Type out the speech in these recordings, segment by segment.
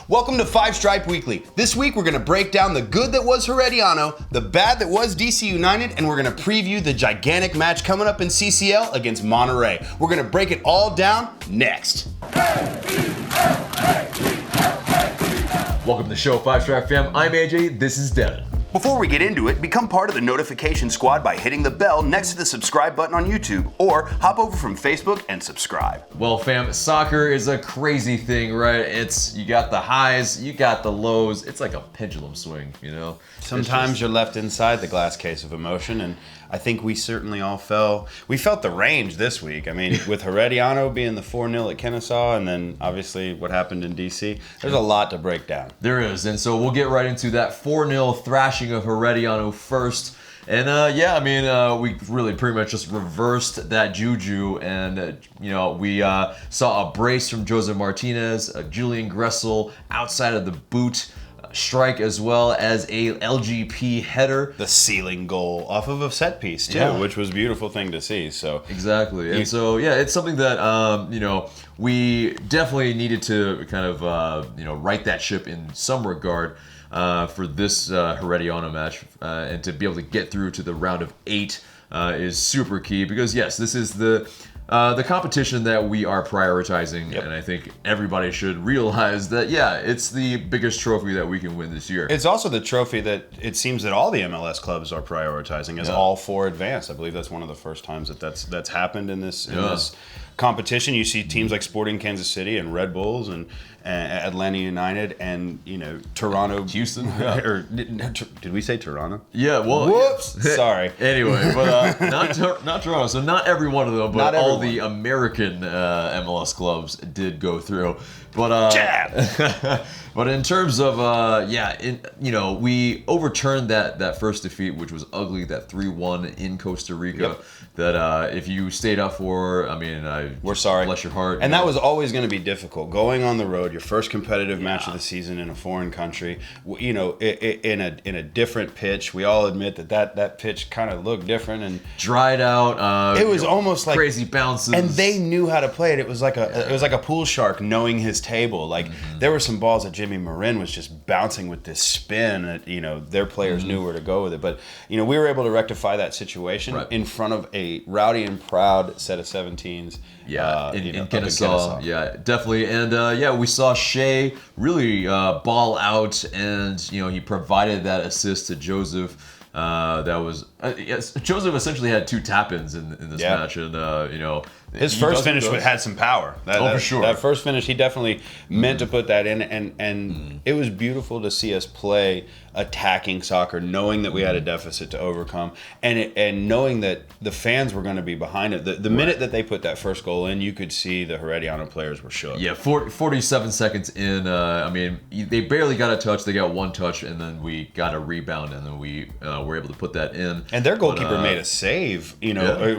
Welcome to Five Stripe Weekly. This week we're going to break down the good that was Herediano, the bad that was DC United, and we're going to preview the gigantic match coming up in CCL against Monterrey. We're going to break it all down next. Welcome to the show, Five Stripe fam. I'm AJ, this is Devon. Before we get into it, become part of the notification squad by hitting the bell next to the subscribe button on YouTube, or hop over from Facebook and subscribe. Well, fam, soccer is a crazy thing, right? You got the highs, you got the lows. It's like a pendulum swing, you know? Sometimes you're left inside the glass case of emotion, and I think we certainly all felt the range this week. I mean, with Herediano being the 4-0 at Kennesaw, and then obviously what happened in DC, there's a lot to break down. There is, and so we'll get right into that 4-0 thrashing of Herediano first. And we really pretty much just reversed that juju, and we saw a brace from Joseph Martinez, a Julian Gressel outside of the boot strike, as well as a LGP header. The ceiling goal off of a set piece too, which was a beautiful thing to see. So exactly, and so it's something that we definitely needed to kind of right that ship in some regard. For this Herediano match, and to be able to get through to the round of 8 is super key, because yes, this is the competition that we are prioritizing, and I think everybody should realize that it's the biggest trophy that we can win this year. It's also the trophy that it seems that all the MLS clubs are prioritizing as all 4 advanced. I believe that's one of the first times that's happened in this competition. You see teams like Sporting Kansas City and Red Bulls and Atlanta United and Toronto, Houston, or did we say Toronto? Yeah, well, whoops, sorry. Anyway, but not Toronto. So not every one of them, but all the American MLS clubs did go through. But but in terms of we overturned that first defeat, which was ugly, that 3-1 in Costa Rica. Yep. That if you stayed up for, we're sorry. Bless your heart. And that was always going to be difficult. Going on the road, your first competitive match of the season in a foreign country, in a different pitch. We all admit that pitch kind of looked different and dried out. It was almost like crazy bounces, and they knew how to play it. It was like a pool shark knowing his table. Like there were some balls that Jimmy Marin was just bouncing with this spin that their players knew where to go with it. But we were able to rectify that situation in front of a rowdy and proud set of 17s. In Kennesaw. Yeah, definitely. And we saw Shea really ball out, and he provided that assist to Joseph. Joseph essentially had 2 tap-ins in this match, and his first finish had some power. For sure. That first finish, he definitely meant to put that in, and it was beautiful to see us play attacking soccer, knowing that we had a deficit to overcome, and knowing that the fans were going to be behind it. The minute that they put that first goal in, you could see the Herediano players were shook. Yeah, 47 seconds in, they barely got a touch. They got 1 touch, and then we got a rebound, and then we were able to put that in. And their goalkeeper made a save,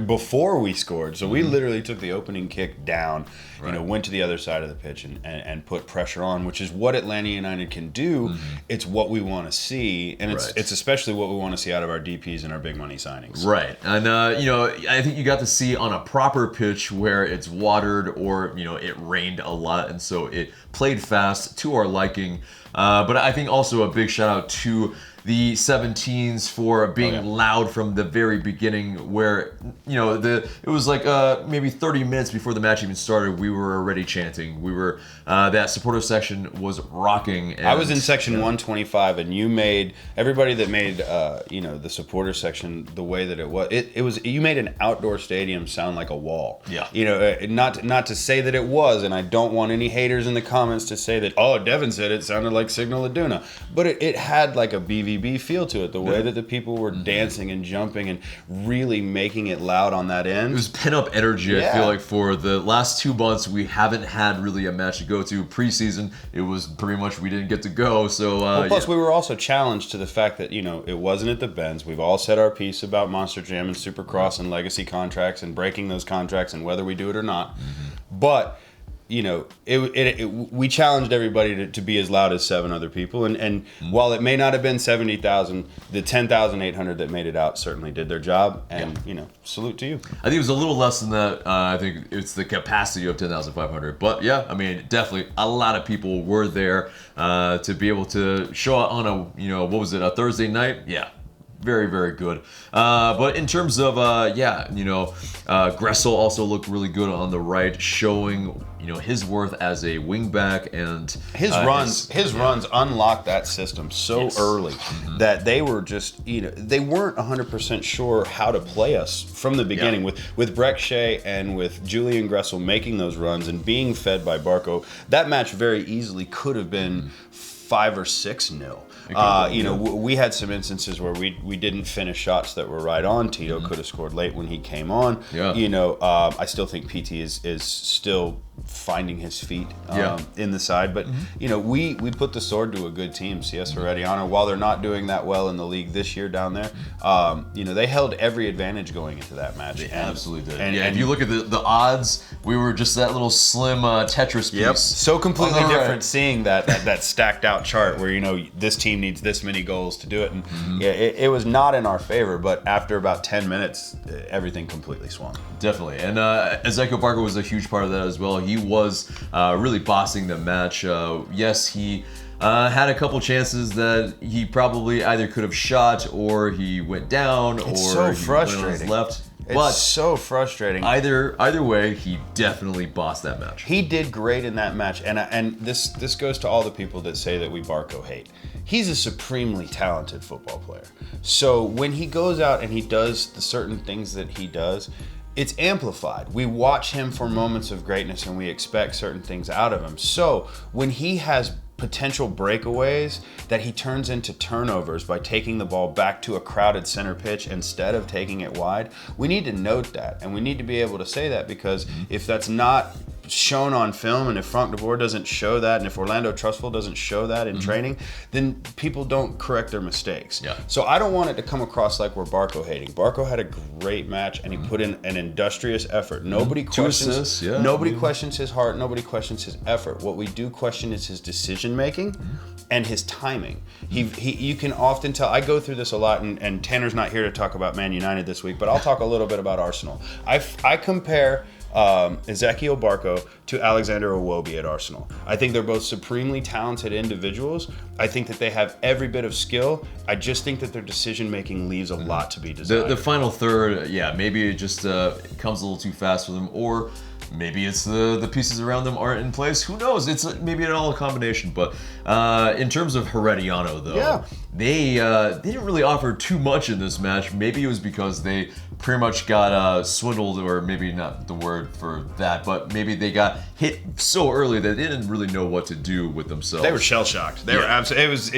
before we scored. So we literally took the opening kick down, went to the other side of the pitch and put pressure on, which is what Atlanta United can do. It's what we want to see, and it's especially what we want to see out of our DPs and our big money signings. Right, and I think you got to see on a proper pitch where it's watered or it rained a lot, and so it played fast to our liking. But I think also a big shout out to the 17s for being loud from the very beginning, where it was like maybe 30 minutes before the match even started, we were already chanting. We were that supporter section was rocking. And, I was in section 125, and you made everybody that made the supporter section the way that it was. You made an outdoor stadium sound like a wall. Yeah. Not to say that it was, and I don't want any haters in the comments to say that Devon said it sounded like Signal Iduna, but it had like a BVB feel to it. The way that the people were dancing and jumping and really making it loud on that end. It was pent-up energy, I feel like, for the last 2 months. We haven't had really a match to go to. Preseason, it was pretty much we didn't get to go. So plus we were also challenged to the fact that, it wasn't at the Benz. We've all said our piece about Monster Jam and Supercross and legacy contracts and breaking those contracts and whether we do it or not. But we challenged everybody to be as loud as 7 other people. And while it may not have been 70,000, the 10,800 that made it out certainly did their job. And, salute to you. I think it was a little less than that. I think it's the capacity of 10,500. But yeah, I mean, definitely a lot of people were there to be able to show up on a Thursday night? Yeah. Very, very good. But in terms of, Gressel also looked really good on the right, showing, his worth as a wingback, and his runs unlocked that system so early that they were just, they weren't 100% sure how to play us from the beginning. With Breck Shea and with Julian Gressel making those runs and being fed by Barco, that match very easily could have been 5 or 6-0. We had some instances where we didn't finish shots that were right on. Tito could have scored late when he came on. Yeah. I still think PT is still finding his feet in the side, but we put the sword to a good team, CS Herediano. While they're not doing that well in the league this year down there, they held every advantage going into that match. They absolutely did. And if you look at the odds, we were just that little slim Tetris piece. Yep. So completely different seeing that stacked out chart where this team needs this many goals to do it, and it was not in our favor. But after about 10 minutes, everything completely swung. Definitely, and Ezekiel Barco was a huge part of that as well. He was really bossing the match. Yes, he had a couple chances that he probably either could have shot, or he went down, or so he frustrating. went on his left. It's so frustrating. Either way, he definitely bossed that match. He did great in that match, and this goes to all the people that say that we Barco hate. He's a supremely talented football player. So when he goes out and he does the certain things that he does, it's amplified. We watch him for moments of greatness and we expect certain things out of him. So when he has potential breakaways that he turns into turnovers by taking the ball back to a crowded center pitch instead of taking it wide, we need to note that, and we need to be able to say that, because if that's not shown on film, and if Frank de Boer doesn't show that, and if Orlando Trustful doesn't show that in training, then people don't correct their mistakes. Yeah. So I don't want it to come across like we're Barco hating. Barco had a great match, and he put in an industrious effort. Nobody questions. Nobody questions his heart. Nobody questions his effort. What we do question is his decision making and his timing. You can often tell. I go through this a lot, and Tanner's not here to talk about Man United this week, but I'll talk a little bit about Arsenal. I compare Ezekiel Barco to Alexander Iwobi at Arsenal. I think they're both supremely talented individuals. I think that they have every bit of skill. I just think that their decision making leaves a lot to be desired. The final third, maybe it just comes a little too fast for them, or maybe it's the pieces around them aren't in place. Who knows? It's maybe all a combination. But in terms of Herediano, though, they didn't really offer too much in this match. Maybe it was because they pretty much got swindled, or maybe not the word for that, but maybe they got hit so early that they didn't really know what to do with themselves. They were shell shocked. They were absolutely. It was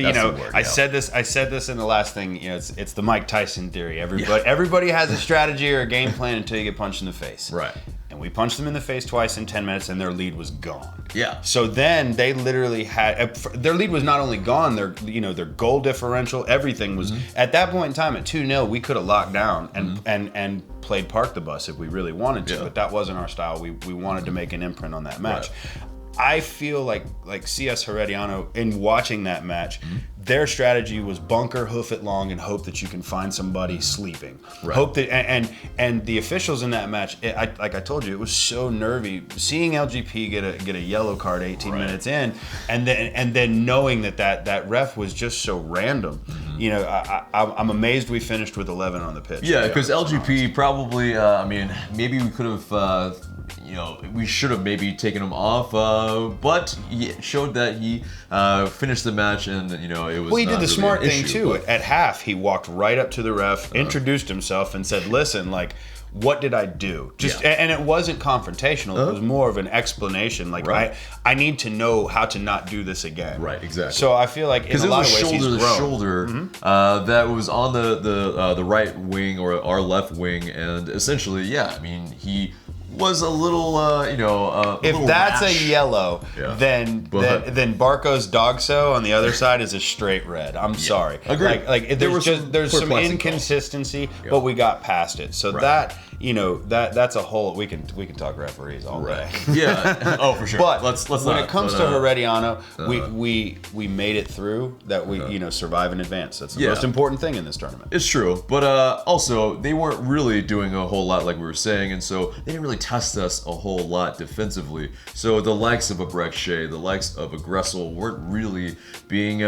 I said this in the last thing. It's the Mike Tyson theory. Everybody has a strategy or a game plan until you get punched in the face. Right. And we punched them in the face twice in 10 minutes, and their lead was gone. Yeah. So then they literally had their lead was not only gone, their goal differential, everything was at that point in time at 2-0. We could have locked down and played park the bus if we really wanted to, but that wasn't our style. We wanted to make an imprint on that match. Right. I feel like CS Herediano, in watching that match, their strategy was bunker, hoof it long, and hope that you can find somebody sleeping. Right. Hope that and the officials in that match, like I told you, it was so nervy. Seeing LGP get a yellow card 18 minutes in, and then knowing that ref was just so random. I'm amazed we finished with 11 on the pitch. Yeah, because LGP probably, maybe we could have. We should have maybe taken him off, but he showed that he finished the match, and it was. Well, he did the smart thing too. At half, he walked right up to the ref, introduced himself, and said, "Listen, what did I do?" And it wasn't confrontational. It was more of an explanation. I need to know how to not do this again. Right, exactly. So I feel like in a lot of ways he's grown. Shoulder that was on the right wing or our left wing, and essentially, he was a little, if that's rash. A yellow, then Barco's dog-so on the other side is a straight red. I'm sorry. Agreed. There's some inconsistency, but we got past it. So that that's a whole. We can talk referees all day. Yeah. Oh, for sure. But let's when it comes to Herediano, we made it through. That we survive in advance. That's the most important thing in this tournament. It's true, but also they weren't really doing a whole lot, like we were saying, and so they didn't really test us a whole lot defensively. So the likes of a Breck Shea, the likes of a Gressel weren't really being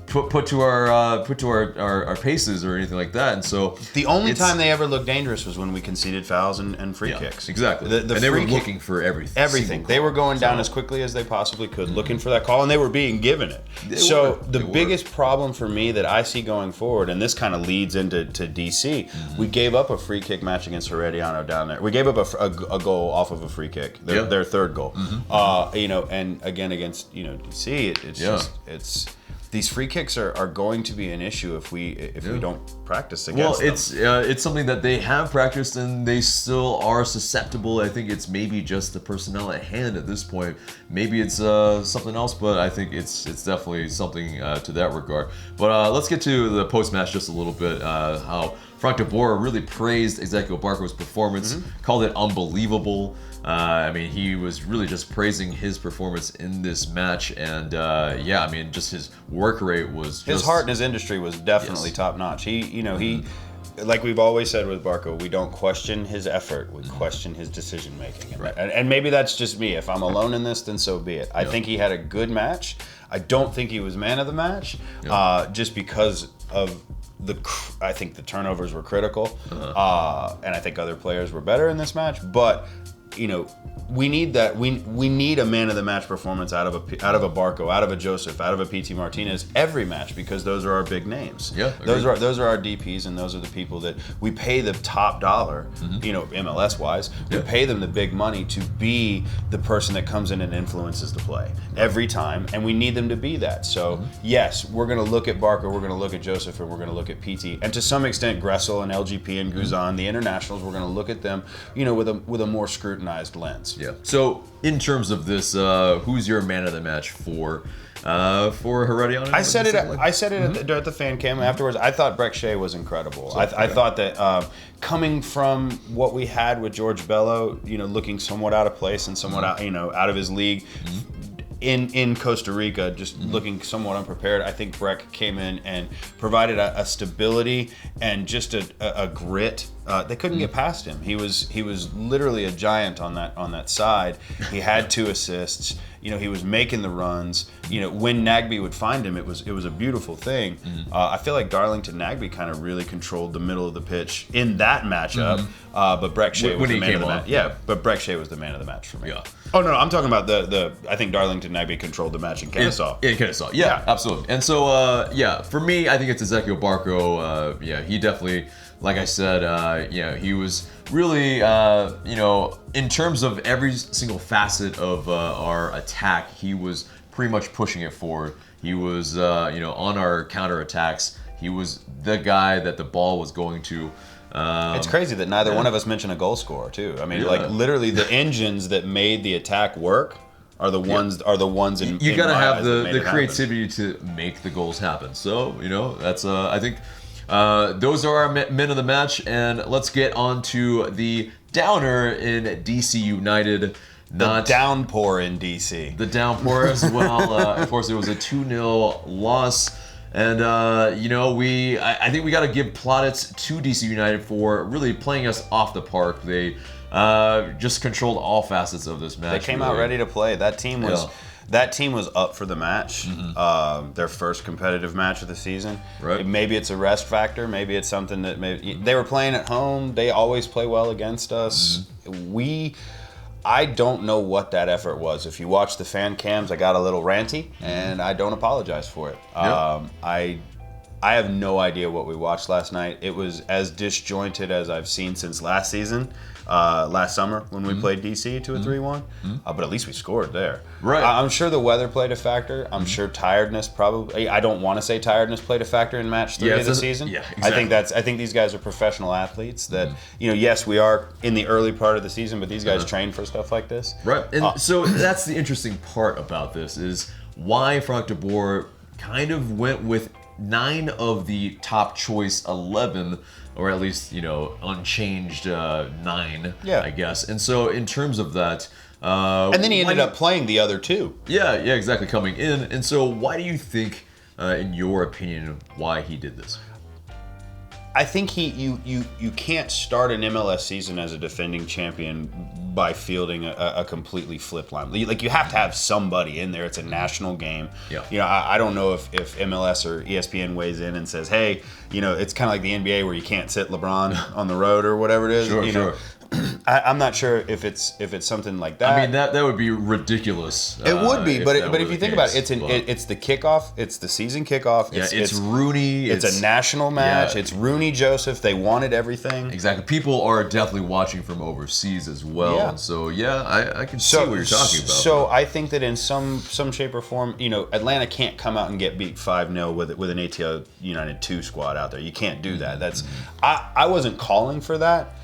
put to our paces or anything like that. And so the only time they ever looked dangerous was when we conceded fouls and free kicks. Exactly. And they were looking for everything. Everything. They were going down as quickly as they possibly could, looking for that call, and they were being given it. The biggest problem for me that I see going forward, and this kind of leads into DC, we gave up a free kick match against Herediano down there. We gave up a goal off of a free kick, their third goal. And again against DC, it's these free kicks are going to be an issue if we don't practice against them. Well, it's something that they have practiced and they still are susceptible. I think it's maybe just the personnel at hand at this point. Maybe it's something else, but I think it's definitely something to that regard. But let's get to the post-match just a little bit. How Frank de Boer really praised Ezequiel Barco's performance, called it unbelievable. He was really just praising his performance in this match, and just his work rate was his heart in his industry was definitely top notch. He like we've always said with Barco, we don't question his effort, we question his decision making. And maybe that's just me. If I'm alone in this, then so be it. I think he had a good match. I don't think he was man of the match, just because of I think the turnovers were critical, and I think other players were better in this match, but we need that. We need a man of the match performance out of a Barco, out of a Joseph, out of a PT Martinez every match, because those are our big names. Yeah, those are our DPs, and those are the people that we pay the top dollar. MLS wise, we pay them the big money to be the person that comes in and influences the play every time, and we need them to be that. So yes, we're going to look at Barco, we're going to look at Joseph, and we're going to look at PT, and to some extent Gressel and LGP and Guzan, the internationals. We're going to look at them, with a more scrutinized lens. Yeah. So in terms of this, who's your man of the match for Herediano? I said it at the fan cam afterwards. I thought Breck Shea was incredible. I thought that coming from what we had with George Bello, looking somewhat out of place and somewhat out of his league. In Costa Rica, just looking somewhat unprepared, I think Breck came in and provided a stability and just a grit. They couldn't get past him. He was literally a giant on that side. He had 2 assists. He was making the runs. When Nagbe would find him, it was a beautiful thing. I feel like Darlington Nagbe kind of really controlled the middle of the pitch in that matchup. But Breck Shea was the man of the match. Yeah, but Breck Shea was the man of the match for me. Yeah. Oh no, I'm talking about I think Darlington Nagbe controlled the match in Kennesaw. In Kennesaw, yeah, absolutely. And so for me, I think it's Ezequiel Barco. He definitely, like I said, he was really, in terms of every single facet of our attack, he was pretty much pushing it forward. He was, on our counterattacks, he was the guy that the ball was going to. It's crazy that neither one of us mentioned a goal scorer too. Literally the engines that made the attack work are the ones in you got to have the creativity to make the goals happen. So that's I think those are our men of the match, and let's get on to the downer in DC United. The downpour in DC. The downpour as well. Of course, it was a 2-0 loss. And, I think we got to give plaudits to DC United for really playing us off the park. They just controlled all facets of this match. They came out ready to play. That team was up for the match. Their first competitive match of the season. Right. Maybe it's a rest factor. Maybe it's something that they were playing at home. They always play well against us. I don't know what that effort was. If you watch the fan cams, I got a little ranty, and I don't apologize for it. I have no idea what we watched last night. It was as disjointed as I've seen since last season, last summer when we played DC to a 3-1. But at least we scored there. Right. I'm sure the weather played a factor. I'm sure tiredness probably. I don't want to say tiredness played a factor in match 3 of the season. Yeah, exactly. I think these guys are professional athletes that, yes, we are in the early part of the season, but these guys train for stuff like this. Right. And so that's the interesting part about this is why Frank de Boer kind of went with 9 of the top choice 11, or at least, unchanged 9, I guess. And so in terms of that... and then he ended up playing the other 2. Yeah, exactly, coming in. And so why do you think, in your opinion, why he did this? I think you can't start an MLS season as a defending champion by fielding a completely flipped line. Like, you have to have somebody in there. It's a national game. Yeah. I don't know if MLS or ESPN weighs in and says, hey, it's kind of like the NBA where you can't sit LeBron on the road or whatever it is. Sure. I'm not sure if it's something like that. I mean, that would be ridiculous. It would be, but if you think about it, it's the kickoff. It's the season kickoff. It's Rooney. It's a national match. It's Rooney, Joseph. They wanted everything. Exactly. People are definitely watching from overseas as well. Yeah. And so I can see what you're talking about. So I think that in some shape or form, Atlanta can't come out and get beat 5-0 with an ATL United 2 squad out there. You can't do that. That's I wasn't calling for that.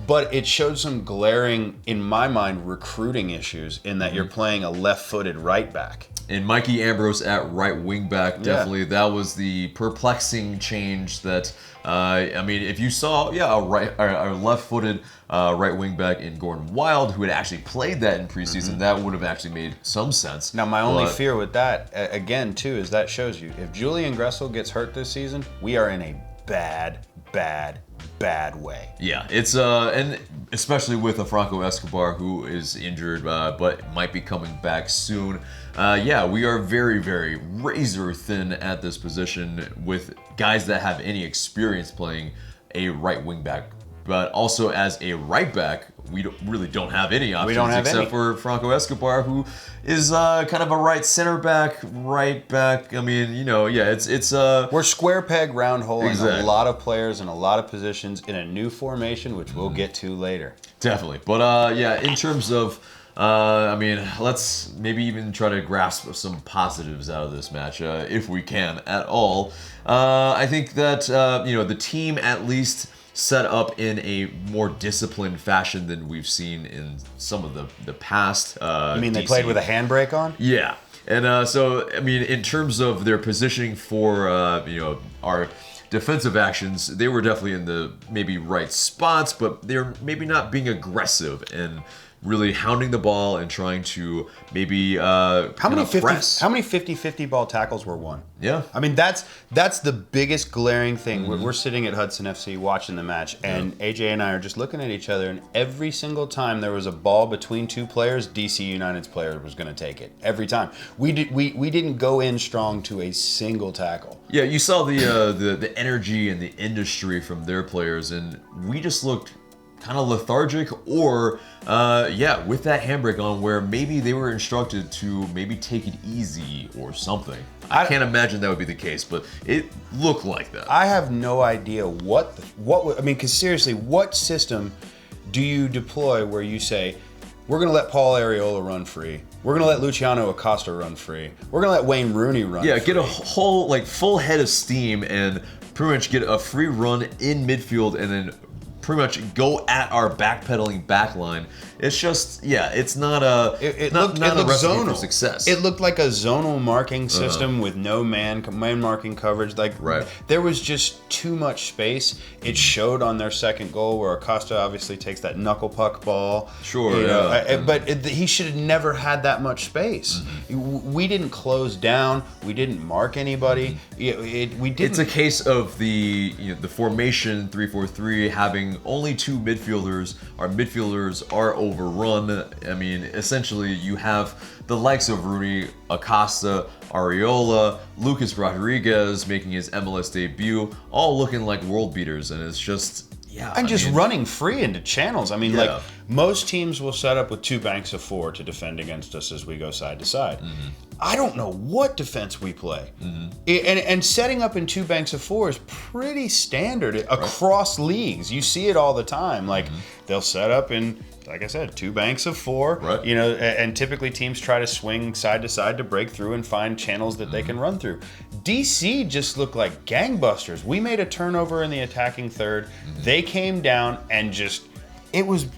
But it showed some glaring, in my mind, recruiting issues in that you're playing a left-footed right back. And Mikey Ambrose at right wing back, definitely. That was the perplexing change that, if you saw, a left-footed right wing back in Gordon Wild, who had actually played that in preseason, that would have actually made some sense. Now, my only fear with that, again, too, is that shows you, if Julian Gressel gets hurt this season, we are in a bad way. Yeah, it's and especially with a Franco Escobar who is injured but might be coming back soon. We are very, very razor thin at this position with guys that have any experience playing a right wing back. But also as a right back, we really don't have any options except for Franco Escobar, who is kind of a right center back, right back. I mean, it's we're square peg round hole in a lot of players in a lot of positions in a new formation, which we'll get to later. Definitely, but in terms of. Let's maybe even try to grasp some positives out of this match, if we can at all. I think that the team at least set up in a more disciplined fashion than we've seen in some of the past. You mean they played with a handbrake on? Yeah. And in terms of their positioning for, our defensive actions, they were definitely in the maybe right spots, but they're maybe not being aggressive and really hounding the ball and trying to maybe how many press. How many 50-50 ball tackles were won? Yeah. I mean, that's the biggest glaring thing. We're sitting at Hudson FC watching the match, and AJ and I are just looking at each other, and every single time there was a ball between two players, DC United's player was going to take it. Every time. We didn't go in strong to a single tackle. Yeah, you saw the energy and the industry from their players, and we just looked kind of lethargic, or with that handbrake on, where maybe they were instructed to maybe take it easy or something. I can't imagine that would be the case, but it looked like that. I have no idea because seriously, what system do you deploy where you say, we're going to let Paul Arriola run free, we're going to let Luciano Acosta run free, we're going to let Wayne Rooney run free. Yeah, get a whole full head of steam and pretty much get a free run in midfield and then pretty much go at our backpedaling back line. It's just, it's not a it looked zonal for success. It looked like a zonal marking system with no man marking coverage. There was just too much space. It showed on their second goal where Acosta obviously takes that knuckle puck ball. Sure, but he should have never had that much space. We didn't close down. We didn't mark anybody. We didn't. It's a case of the formation 3-4-3 having only two midfielders. Our midfielders are overrun. I mean, essentially, you have the likes of Rooney, Acosta, Arriola, Lucas Rodriguez making his MLS debut, all looking like world beaters, and it's just running free into channels. I mean, most teams will set up with two banks of four to defend against us as we go side to side. I don't know what defense we play. And setting up in two banks of four is pretty standard across leagues. You see it all the time. They'll set up in, like I said, two banks of four. Right. And typically teams try to swing side to side to break through and find channels that they can run through. DC just looked like gangbusters. We made a turnover in the attacking third. They came down and it was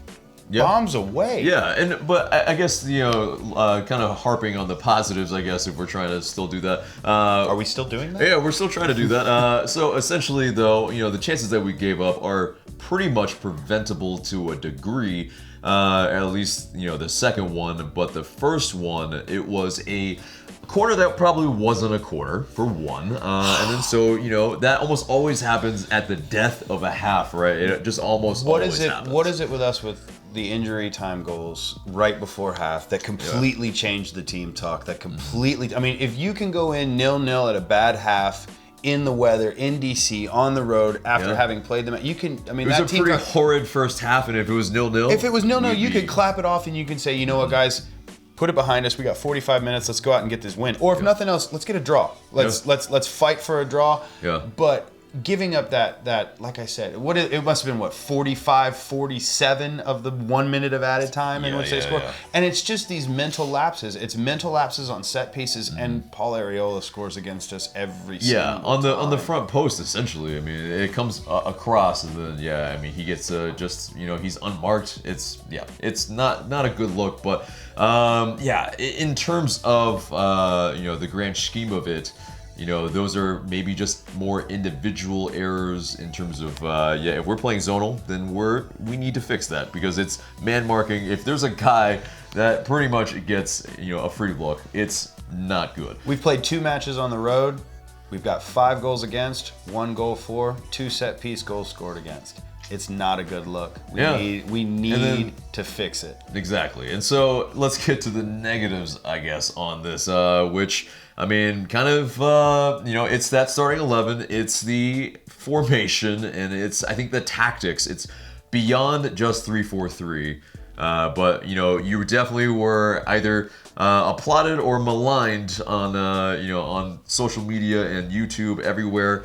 bombs away. Yeah, but I guess, kind of harping on the positives, I guess, if we're trying to still do that. Are we still doing that? Yeah, we're still trying to do that. So essentially, though, the chances that we gave up are pretty much preventable to a degree. At least, the second one. But the first one, it was a corner that probably wasn't a corner, for one. And then so, that almost always happens at the death of a half, right? It just almost always happens. What is it with us with the injury time goals right before half that completely changed the team talk? That completely... I mean, if you can go in 0-0 at a bad half... in the weather, in DC, on the road, after having played them, you can. I mean, it was that a pretty horrid first half, and if it was 0-0, if it was 0-0, you could clap it off and you can say, you know what, guys, put it behind us. We got 45 minutes. Let's go out and get this win. Or if nothing else, let's get a draw. Let's fight for a draw. Yeah. But giving up that, like I said, it must have been 45, 47 of the 1 minute of added time in which they scored. And it's just these mental lapses. It's mental lapses on set pieces, and Paul Arriola scores against us every single time. on the front post, essentially. I mean, it comes across, and then he gets he's unmarked. It's not a good look, but in terms of the grand scheme of it. Those are maybe just more individual errors in terms of, if we're playing zonal, then we need to fix that, because it's man marking. If there's a guy that pretty much gets, a free look, it's not good. We've played 2 matches on the road. We've got 5 goals against, 1 goal for, 2 set piece goals scored against. It's not a good look. We need to fix it. Exactly. And so let's get to the negatives, I guess, on this, which... I mean, kind of, it's that starting 11, it's the formation, and it's, I think, the tactics. It's beyond just 3-4-3, but, you definitely were either applauded or maligned on social media and YouTube, everywhere,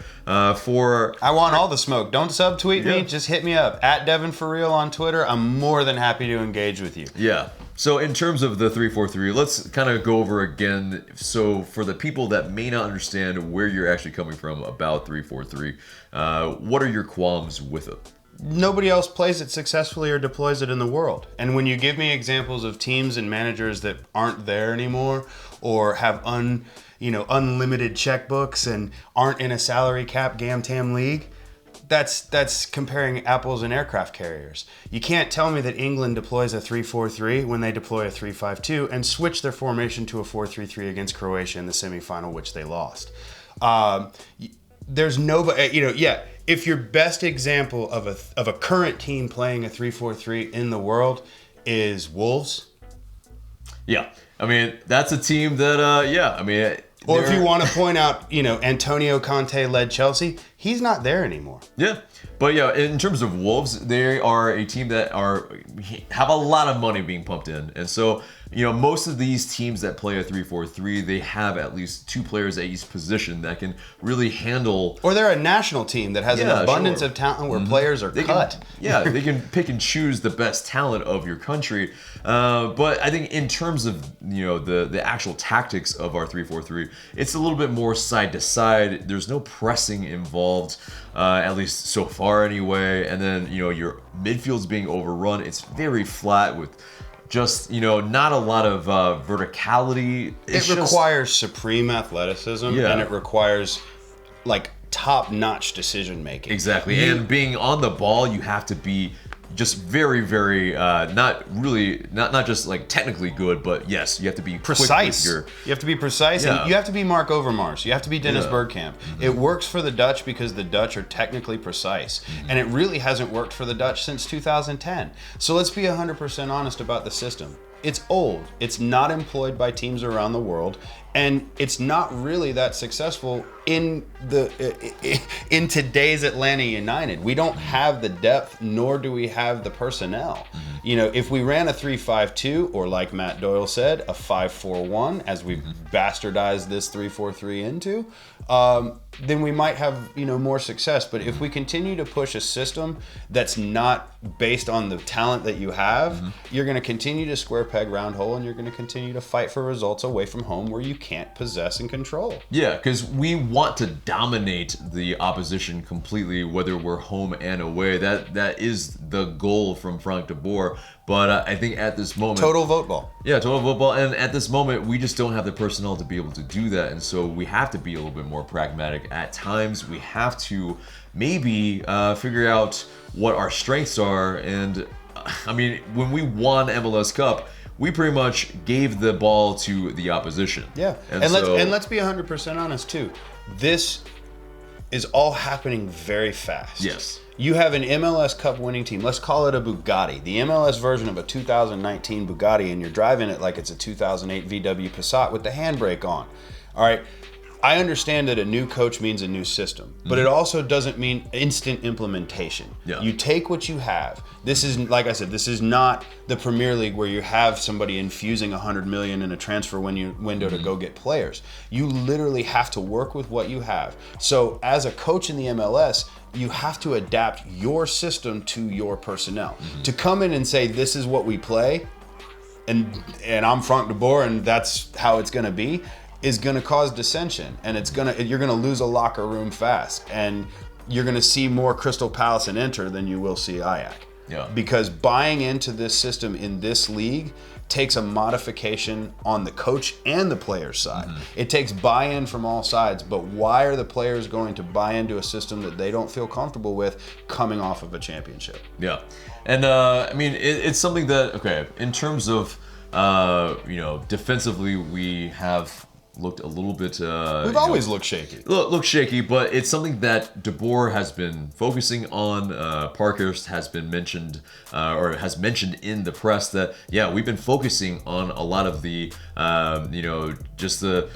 for... I want all the smoke. Don't subtweet me, just hit me up. At Devon for Real on Twitter. I'm more than happy to engage with you. Yeah. So in terms of the 3-4-3, let's kind of go over again. So for the people that may not understand where you're actually coming from about 3-4-3, what are your qualms with it? Nobody else plays it successfully or deploys it in the world. And when you give me examples of teams and managers that aren't there anymore, or have unlimited checkbooks and aren't in a salary cap Gam-Tam league, that's comparing apples and aircraft carriers. You can't tell me that England deploys a 3-4-3 when they deploy a 3-5-2 and switch their formation to a 4-3-3 against Croatia in the semifinal, which they lost. There's nobody, if your best example of a current team playing a 3-4-3 in the world is Wolves. Yeah, I mean, that's a team that, or if you want to point out, Antonio Conte led Chelsea, he's not there anymore. Yeah. But in terms of Wolves, they are a team that have a lot of money being pumped in. And so, most of these teams that play a 3-4-3, they have at least 2 players at each position that can really handle... Or they're a national team that has an abundance of talent where players are cut. They can pick and choose the best talent of your country. But I think in terms of, the actual tactics of our 3-4-3, it's a little bit more side to side. There's no pressing involved, at least so far anyway. And then, your midfield's being overrun. It's very flat with just, not a lot of verticality. It requires supreme athleticism, and it requires, top-notch decision-making. Exactly. And being on the ball, you have to be just very, very, not just technically good, but yes, you have to be precise. You have to be precise, and you have to be Mark Overmars. You have to be Dennis Bergkamp. It works for the Dutch because the Dutch are technically precise, and it really hasn't worked for the Dutch since 2010. So let's be 100% honest about the system. It's old. It's not employed by teams around the world, and it's not really that successful in today's Atlanta United. We don't have the depth, nor do we have the personnel. If we ran a 3-5-2, or like Matt Doyle said, a 5-4-1, as we've bastardized this 3-4-3 into, then we might have more success. But if we continue to push a system that's not based on the talent that you have, you're going to continue to square peg round hole, and you're going to continue to fight for results away from home where you can't possess and control. Yeah, because we want to dominate the opposition completely, whether we're home and away. That is the goal from Frank de Boer. But I think at this moment... Total vote ball. Yeah, total football. And at this moment, we just don't have the personnel to be able to do that. And so we have to be a little bit more pragmatic. At times, we have to maybe figure out what our strengths are. And, I mean, when we won MLS Cup, we pretty much gave the ball to the opposition. Yeah. And let's be 100% honest, too. This is all happening very fast. Yes. You have an MLS Cup winning team. Let's call it a Bugatti. The MLS version of a 2019 Bugatti, and you're driving it like it's a 2008 VW Passat with the handbrake on. All right. I understand that a new coach means a new system, but it also doesn't mean instant implementation. Yeah. You take what you have. This is, like I said, this is not the Premier League where you have somebody infusing $100 million in a transfer window to go get players. You literally have to work with what you have. So as a coach in the MLS, you have to adapt your system to your personnel. To come in and say, this is what we play, and I'm Frank de Boer, and that's how it's going to be, is going to cause dissension, and you're going to lose a locker room fast, and you're going to see more Crystal Palace and Inter than you will see Ajax. Yeah. Because buying into this system in this league takes a modification on the coach and the player side. It takes buy-in from all sides, but why are the players going to buy into a system that they don't feel comfortable with coming off of a championship? Yeah. And I mean, it's something that, okay, in terms of, defensively, we have looked a little bit... We've always looked shaky. Look shaky, but it's something that De Boer has been focusing on. Parkhurst has been mentioned, or has mentioned in the press that, yeah, we've been focusing on a lot of the, just the,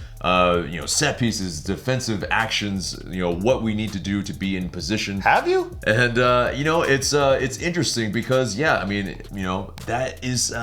set pieces, defensive actions, what we need to do to be in position. Have you? And, it's interesting because, yeah, I mean, that is,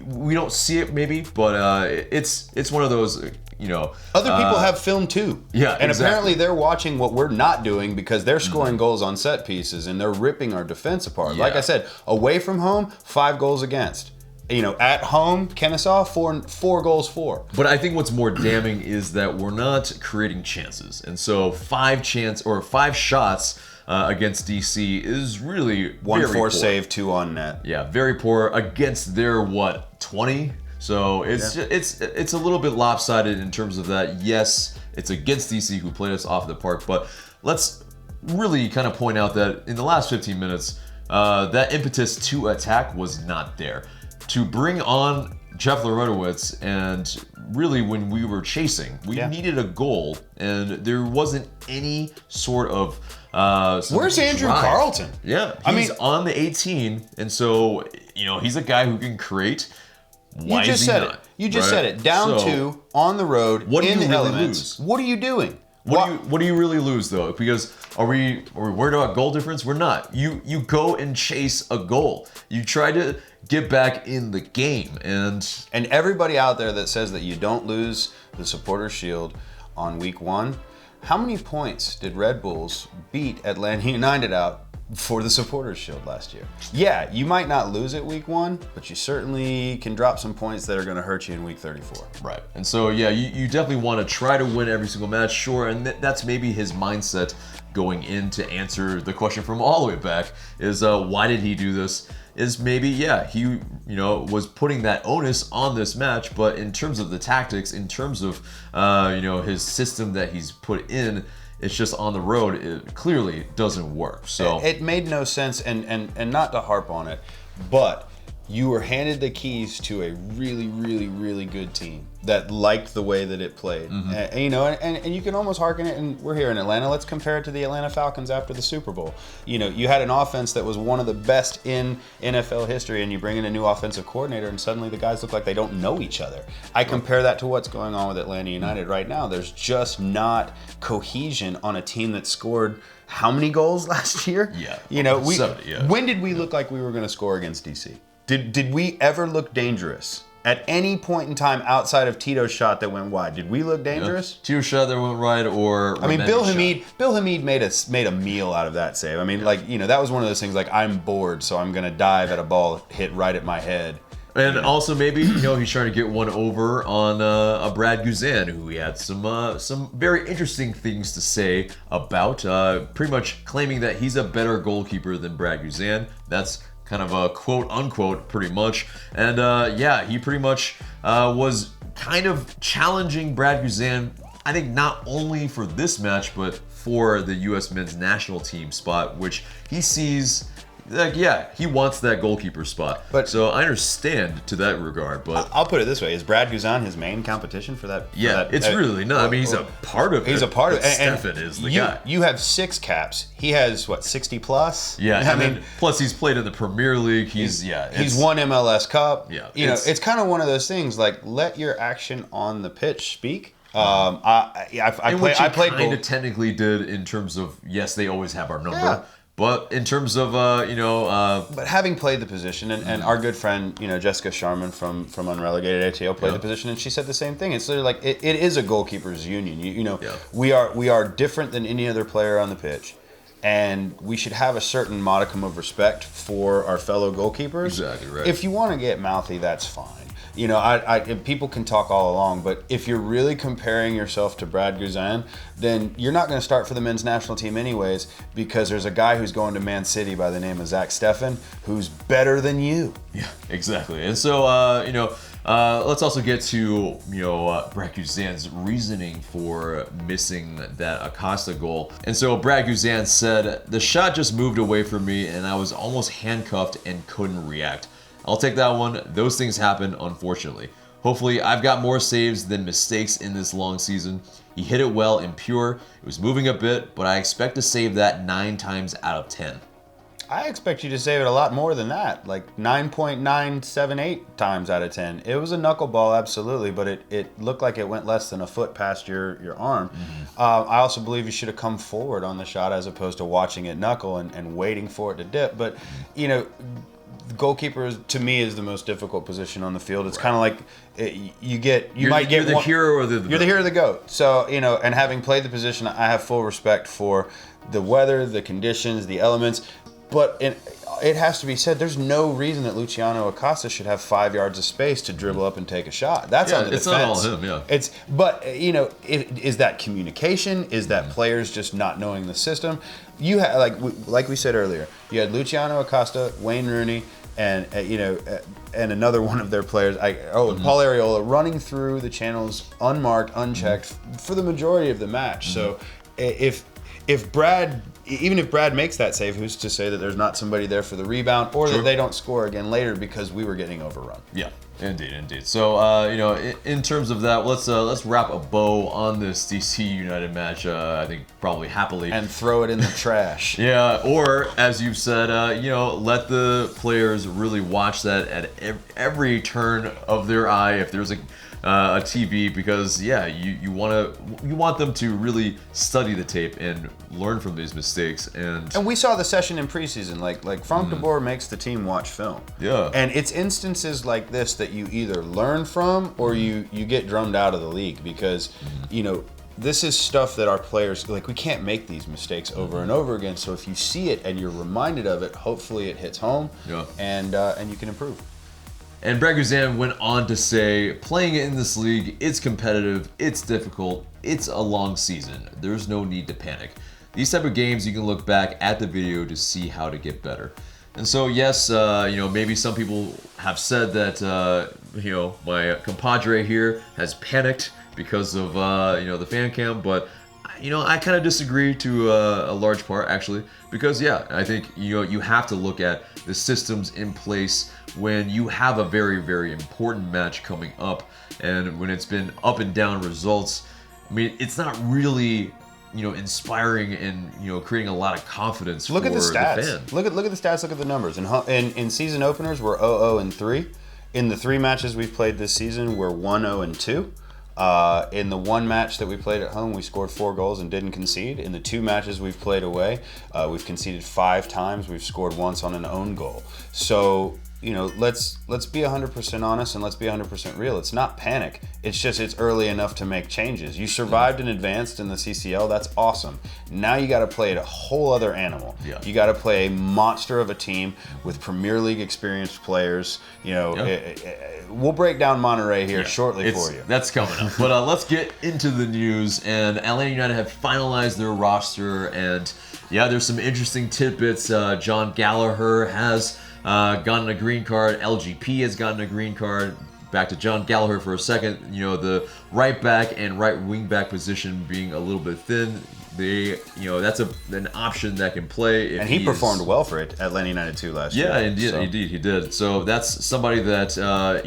we don't see it maybe, but it's one of those, Other people have film too. Yeah, and exactly. apparently they're watching what we're not doing because they're scoring goals on set pieces and they're ripping our defense apart. Yeah. Like I said, away from home, 5 goals against. At home, Kennesaw, 4 goals for. But I think what's more damning is that we're not creating chances, and so 5 shots against DC is really 1 very forced poor. save, 2 on net. Yeah, very poor against their 20. So it's a little bit lopsided in terms of that. Yes, it's against DC who played us off the park, but let's really kind of point out that in the last 15 minutes, that impetus to attack was not there. To bring on Jeff Loretowitz, and really when we were chasing, we needed a goal, and there wasn't any sort of Where's Andrew drive. Carlton? Yeah, he's on the 18, and so he's a guy who can create. Why you just is he said not? it. You just Right? said it. Down So, 2 on the road. What do in you the really elements. lose? What are you doing? What do you really lose though? Because are we worried about goal difference? We're not. You go and chase a goal. You try to get back in the game, and everybody out there that says that you don't lose the Supporters Shield on week 1, how many points did Red Bulls beat Atlanta United out for the Supporters Shield last year? Yeah, you might not lose it week 1, but you certainly can drop some points that are going to hurt you in week 34. Right. And so, yeah, you definitely want to try to win every single match, sure, and that's maybe his mindset going in to answer the question from all the way back is why did he do this? Is maybe, yeah, he, was putting that onus on this match, but in terms of the tactics, in terms of, his system that he's put in, it's just on the road, it clearly doesn't work. So it made no sense, and not to harp on it, but you were handed the keys to a really, really, really good team that liked the way that it played. And you can almost harken it, and we're here in Atlanta. Let's compare it to the Atlanta Falcons after the Super Bowl. You had an offense that was one of the best in NFL history, and you bring in a new offensive coordinator, and suddenly the guys look like they don't know each other. I compare that to what's going on with Atlanta United right now. There's just not cohesion on a team that scored how many goals last year? Yeah. 70, yeah. When did we look like we were going to score against DC? Did we ever look dangerous? At any point in time outside of Tito's shot that went wide, did we look dangerous? Tito's shot that went wide, or Bill Hamid made a meal out of that save. That was one of those things like, I'm bored, so I'm gonna dive at a ball hit right at my head And also maybe, he's trying to get one over on a Brad Guzan, who he had some very interesting things to say about, pretty much claiming that he's a better goalkeeper than Brad Guzan. That's kind of a quote unquote pretty much. And he pretty much was kind of challenging Brad Guzan, I think not only for this match, but for the U.S. men's national team spot, which he sees, he wants that goalkeeper spot. But so I understand to that regard, but I'll put it this way: is Brad Guzan his main competition for that? It's really not. I mean, he's a part of it. He's a part of it. And Stefan is the guy. You have 6 caps. He has 60 plus. Yeah, I mean, plus he's played in the Premier League. He's won MLS Cup. Yeah, it's kind of one of those things. Like, let your action on the pitch speak. I played kind of technically did in terms of, yes, they always have our number, but in terms of but having played the position, and our good friend Jessica Sharman from Unrelegated ATL played the position, and she said the same thing. It's literally like it is a goalkeepers union. We are different than any other player on the pitch, and we should have a certain modicum of respect for our fellow goalkeepers. Exactly right. If you want to get mouthy, that's fine. People can talk all along, but if you're really comparing yourself to Brad Guzan, then you're not going to start for the men's national team anyways, because there's a guy who's going to Man City by the name of Zach Steffen who's better than you. Yeah, exactly. And so, let's also get to, Brad Guzan's reasoning for missing that Acosta goal. And so Brad Guzan said, "The shot just moved away from me and I was almost handcuffed and couldn't react. I'll take that one. Those things happen, unfortunately. Hopefully, I've got more saves than mistakes in this long season. He hit it well and pure. It was moving a bit, but I expect to save that 9 times out of 10. I expect you to save it a lot more than that, like 9.978 times out of 10. It was a knuckleball, absolutely, but it looked like it went less than a foot past your arm. Mm-hmm. I also believe you should have come forward on the shot as opposed to watching it knuckle and waiting for it to dip. But, goalkeeper to me is the most difficult position on the field. It's kind of like you're the hero or you're the hero or the goat. So and having played the position, I have full respect for the weather, the conditions, the elements. But it has to be said, there's no reason that Luciano Acosta should have 5 yards of space to dribble up and take a shot. That's on the defense. It's not all him. Yeah. Is that communication? Is that players just not knowing the system? You had like we said earlier, you had Luciano Acosta, Wayne Rooney, and and another one of their players, Paul Areola, running through the channels unmarked, unchecked for the majority of the match. So if Brad makes that save, who's to say that there's not somebody there for the rebound, or that they don't score again later because we were getting overrun? Yeah, indeed. So in terms of that, let's wrap a bow on this DC United match. I think probably happily, and throw it in the trash. Yeah, or as you've said, let the players really watch that at every turn of their eye. If there's a TV, because you want them to really study the tape and learn from these mistakes. And we saw the session in preseason, like Frank de Boer makes the team watch film. Yeah, and it's instances like this that you either learn from or you get drummed out of the league, because this is stuff that our players, we can't make these mistakes over and over again. So if you see it and you're reminded of it, hopefully it hits home. Yeah, and you can improve. And Brad Guzan went on to say, playing in this league, it's competitive, it's difficult, it's a long season. There's no need to panic. These type of games, you can look back at the video to see how to get better. And so, yes, maybe some people have said that, my compadre here has panicked because of, the fan cam, but I kind of disagree to a large part, actually, because I think you have to look at the systems in place when you have a very, very important match coming up, and when it's been up and down results. I mean, it's not really inspiring and creating a lot of confidence. Look at the stats. The fan. Look at the stats. Look at the numbers. In season openers, we're 0-3. In the 3 matches we've played this season, we're 1-2. In the 1 match that we played at home, we scored 4 goals and didn't concede. In the 2 matches we've played away, we've conceded 5 times. We've scored once on an own goal. So let's be 100% honest and let's be 100% real. It's not panic. It's just it's early enough to make changes. You survived and advanced in the CCL. That's awesome. Now you got to play a whole other animal. Yeah. You got to play a monster of a team with Premier League experienced players. We'll break down Monterrey here shortly for you. That's coming up. But let's get into the news. And Atlanta United have finalized their roster, and there's some interesting tidbits. John Gallagher has gotten a green card. LGP has gotten a green card. Back to John Gallagher for a second. The right back and right wing back position being a little bit thin. That's an option that can play. And he performed well for it, Atlanta United 2 last year. Yeah, indeed, he did. So that's somebody that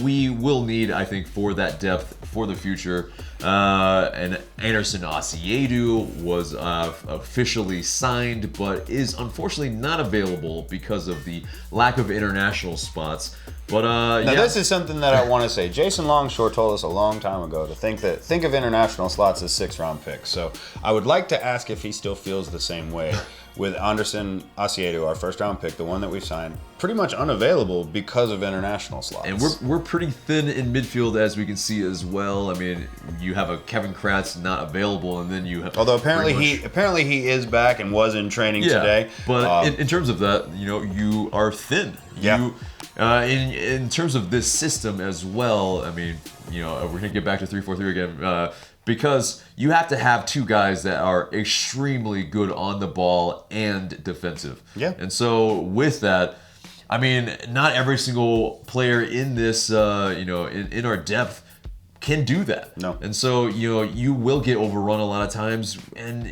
we will need, I think, for that depth for the future. And Anderson Asiedu was officially signed, but is unfortunately not available because of the lack of international spots. But now this is something that I want to say. Jason Longshore told us a long time ago to think of international slots as 6-round picks. So I would like to ask if he still feels the same way with Anderson Asiedu, our first-round pick, the one that we've signed, pretty much unavailable because of international slots. And we're pretty thin in midfield, as we can see as well. I mean, you have a Kevin Kratz not available, and then you have. Although apparently he is back and was in training today. But in terms of that, you are thin. Yeah. In terms of this system as well, I mean, we're gonna get back to 3-4-3 again. Because you have to have two guys that are extremely good on the ball and defensive. Yeah. And so with that, I mean, not every single player in this, in our depth can do that. No. And so, you will get overrun a lot of times. And,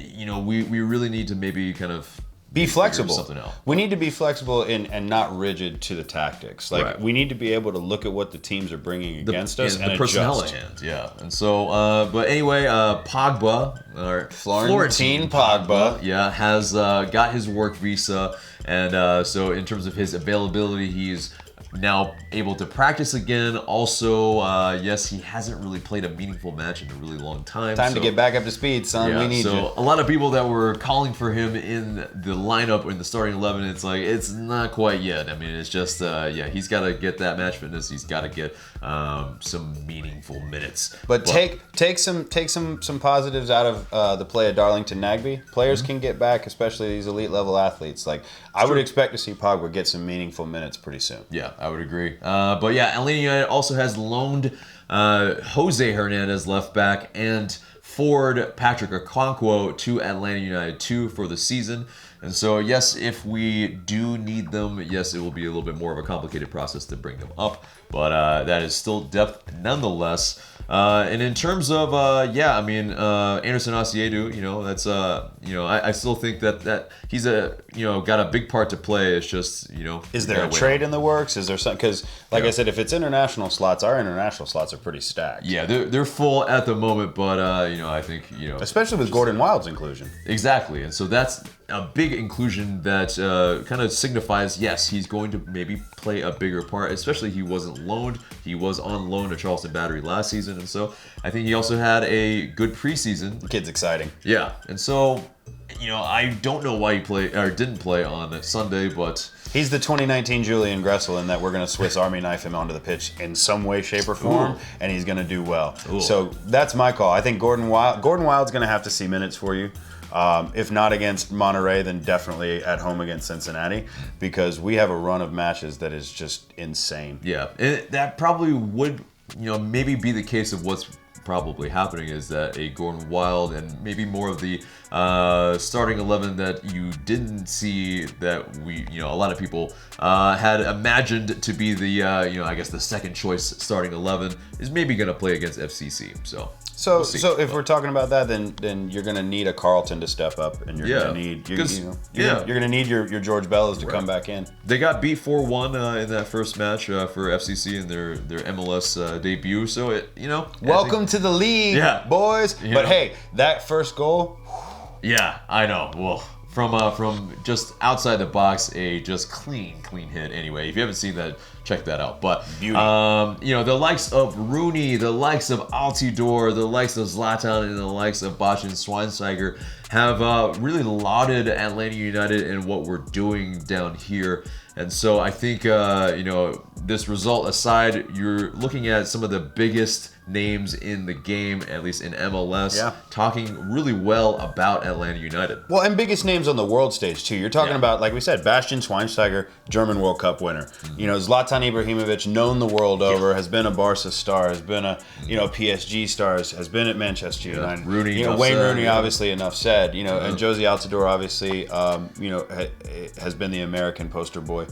we really need to maybe kind of be flexible. Something else. We need to be flexible and not rigid to the tactics. Like we need to be able to look at what the teams are bringing against us and the personnel adjust. at hand. Yeah, and so, but anyway, Pogba or Florentine Pogba, has got his work visa, and so in terms of his availability, he's now able to practice again. Also, yes, he hasn't really played a meaningful match in a really long time. Time to get back up to speed, son. We need you. So a lot of people that were calling for him in the lineup or in the starting 11, it's like, it's not quite yet. I mean, it's just, he's got to get that match fitness. He's got to get some meaningful minutes. But take some positives out of the play of Darlington Nagbe. Players can get back, especially these elite level athletes. Like I would expect to see Pogba get some meaningful minutes pretty soon. Yeah, I would agree. But yeah, Atlanta United also has loaned Jose Hernandez left back and forward Patrick Okonkwo to Atlanta United 2 for the season. And so, yes, if we do need them, yes, it will be a little bit more of a complicated process to bring them up. But that is still depth nonetheless. And in terms of, Anderson Asiedu, that's, I still think that he's got a big part to play. It's just, Is there a trade in the works? Is there something? Because, like I said, if it's international slots, our international slots are pretty stacked. Yeah, they're full at the moment, but, I think, Especially with Gordon Wild's inclusion. Exactly. And so that's a big inclusion that kind of signifies, yes, he's going to maybe play a bigger part, especially he wasn't loaned. He was on loan to Charleston Battery last season, and so I think he also had a good preseason. The kid's exciting. Yeah, and so, I don't know why he didn't play on Sunday, but he's the 2019 Julian Gressel in that we're going to Swiss Army knife him onto the pitch in some way, shape, or form, and he's going to do well. Ooh. So that's my call. I think Gordon Wild's going to have to see minutes for you. If not against Monterrey, then definitely at home against Cincinnati, because we have a run of matches that is just insane. Yeah, and that probably would, maybe be the case of what's probably happening, is that a Gordon Wild and maybe more of the starting 11 that you didn't see, that we, a lot of people had imagined to be the, I guess the second choice starting 11 is maybe going to play against FCC. So if we're talking about that, then you're going to need a Carlton to step up, and you're going to need you're going to need your George Bellas to come back in. They got beat 4-1 in that first match for FCC in their MLS debut. So welcome to the league, boys. But hey, that first goal. Yeah, I know. Well, from just outside the box, a just clean hit. Anyway, if you haven't seen that, check that out. But Beauty. The likes of Rooney, the likes of Altidore, the likes of Zlatan, and the likes of Bastian Schweinsteiger have really lauded Atlanta United and what we're doing down here. And so I think, this result aside, you're looking at some of the biggest names in the game, at least in MLS, talking really well about Atlanta United. Well, and biggest names on the world stage, too. You're talking about, like we said, Bastian Schweinsteiger, German World Cup winner. Zlatan Ibrahimovic, known the world over, has been a Barca star, has been a, PSG star, has been at Manchester United. Rooney, Wayne Rooney, obviously, enough said. And Josie Altidore, obviously, has been the American poster boy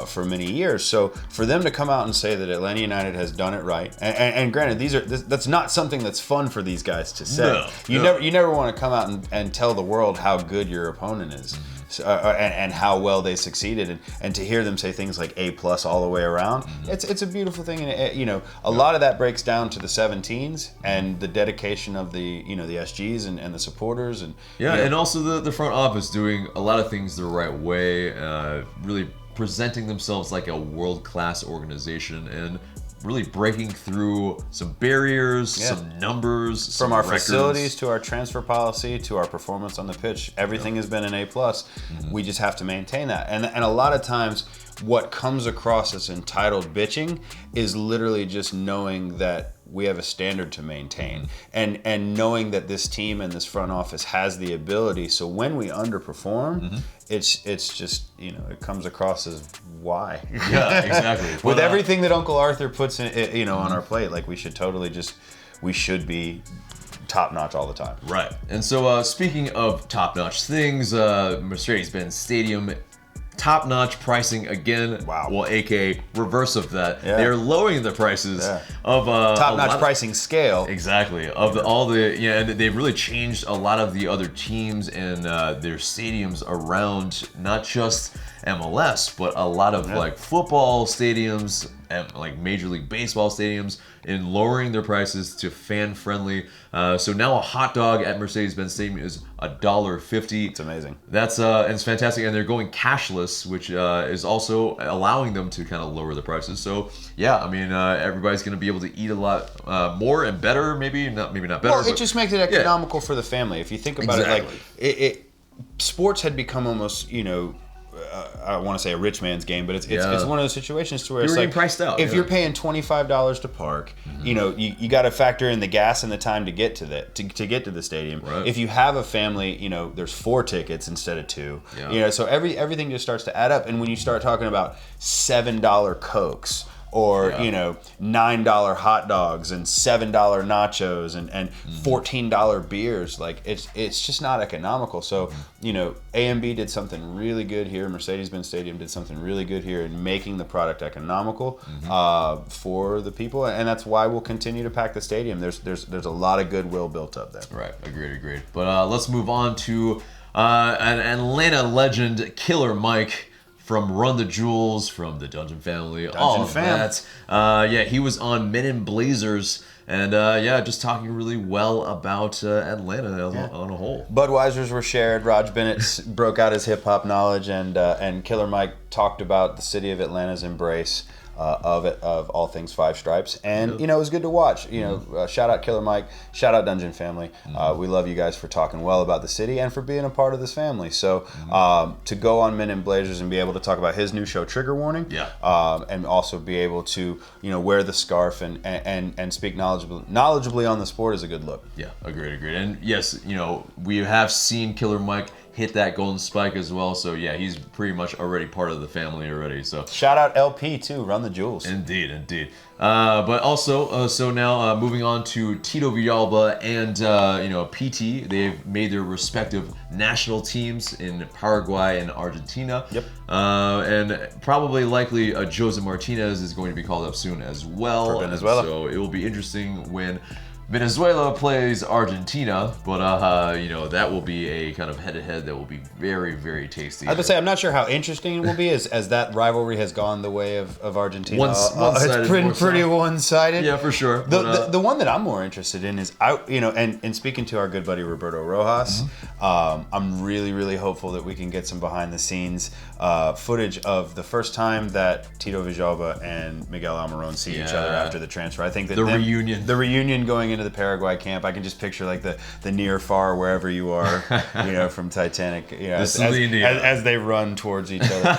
for many years. So for them to come out and say that Atlanta United has done it right, and granted, that's not something that's fun for these guys to say. You never want to come out and tell the world how good your opponent is. So, and how well they succeeded, and to hear them say things like A+ all the way around, it's a beautiful thing. And a lot of that breaks down to the 17s and the dedication of the the SGs and the supporters and also the front office doing a lot of things the right way, really presenting themselves like a world-class organization and really breaking through some barriers, some numbers, from our records. Facilities to our transfer policy to our performance on the pitch. Everything has been an A+. We just have to maintain that. And a lot of times what comes across as entitled bitching is literally just knowing that we have a standard to maintain, and knowing that this team and this front office has the ability. So when we underperform, it's just it comes across as why. Yeah, exactly. With everything that Uncle Arthur puts in, on our plate, like we should be top notch all the time. Right. And so speaking of top notch things, Mercedes-Benz Stadium. Top-notch pricing again. Wow. Well, aka reverse of that. They're lowering the prices of top-notch pricing scale. Exactly. Of and they've really changed a lot of the other teams and their stadiums around not just MLS, but a lot of like football stadiums and like Major League Baseball stadiums in lowering their prices to fan-friendly. So now a hot dog at Mercedes-Benz Stadium is $1.50. It's amazing. That's and it's fantastic, and they're going cashless, which is also allowing them to kind of lower the prices. So everybody's going to be able to eat a lot more and better. Maybe not better. Well, it just makes it economical for the family. If you think about it, like sports had become almost I want to say a rich man's game, but it's one of those situations to where it's like priced out. If you're paying $25 to park, you got to factor in the gas and the time to get to the stadium. Right. If you have a family, there's 4 tickets instead of 2. So everything just starts to add up. And when you start talking about $7 Cokes, or $9 hot dogs and $7 nachos and $14 beers, like it's just not economical. So A&B did something really good here. Mercedes-Benz Stadium did something really good here in making the product economical for the people, and that's why we'll continue to pack the stadium. There's a lot of goodwill built up there. Right, agreed. But let's move on to an Atlanta legend, Killer Mike. From Run the Jewels, from the Dungeon family, all of that. He was on Men in Blazers, and just talking really well about Atlanta on a whole. Budweisers were shared. Raj Bennett broke out his hip hop knowledge, and Killer Mike talked about the city of Atlanta's embrace of all things Five Stripes, and it was good to watch. Shout out Killer Mike, shout out Dungeon family. We love you guys for talking well about the city and for being a part of this family. So to go on Men in Blazers and be able to talk about his new show Trigger Warning, and also be able to wear the scarf and speak knowledgeably on the sport is a good look. Yeah, agreed. And yes, we have seen Killer Mike hit that golden spike as well. So he's pretty much already part of the family already. So shout out LP too, Run the Jewels. Indeed. But also, so now moving on to Tito Villalba and PT. They've made their respective national teams in Paraguay and Argentina. Yep. And probably likely Jose Martinez is going to be called up soon as well. For Venezuela. So it will be interesting when Venezuela plays Argentina, but that will be a kind of head-to-head that will be very, very tasty. I was gonna say, I'm not sure how interesting it will be as that rivalry has gone the way of Argentina. One-sided, it's pretty one-sided. Yeah, for sure. The one that I'm more interested in is and speaking to our good buddy Roberto Rojas, I'm really, really hopeful that we can get some behind-the-scenes footage of the first time that Tito Villalba and Miguel Almiron see each other after the transfer. I think that the reunion going into the Paraguay camp, I can just picture like the near far wherever you are, from Titanic, as they run towards each other.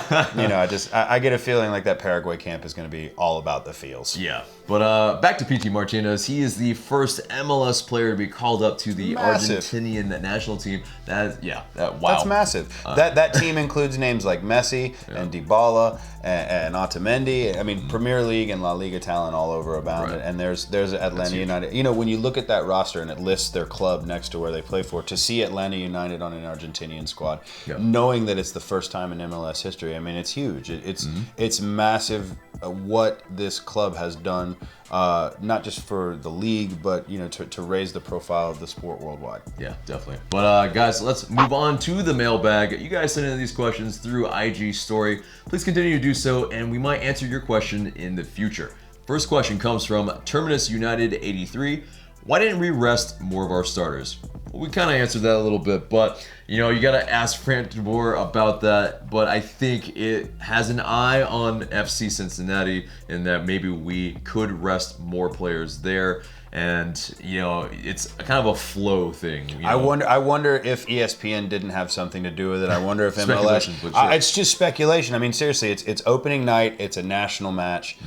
I get a feeling like that Paraguay camp is going to be all about the feels. Yeah. But back to PT Martinez. He is the first MLS player to be called up to the Argentinian national team. Wow. That's massive. That team includes names like Messi and Dybala and Otamendi. I mean, Premier League and La Liga talent all over abound. And there's Atlanta United. When you look at that roster and it lists their club next to where they play for, to see Atlanta United on an Argentinian squad, knowing that it's the first time in MLS history, I mean, it's huge. It's massive what this club has done, not just for the league, but to raise the profile of the sport worldwide. Yeah, definitely. But guys, let's move on to the mailbag. You guys send in these questions through IG story. Please continue to do so, and we might answer your question in the future. First question comes from Terminus United 83. Why didn't we rest more of our starters? Well, we kind of answered that a little bit, but you got to ask Frank de Boer about that. But I think it has an eye on FC Cincinnati in that maybe we could rest more players there, and it's kind of a flow thing. I wonder if ESPN didn't have something to do with it. I wonder if MLS. Sure. It's just speculation. I mean, seriously, it's opening night. It's a national match.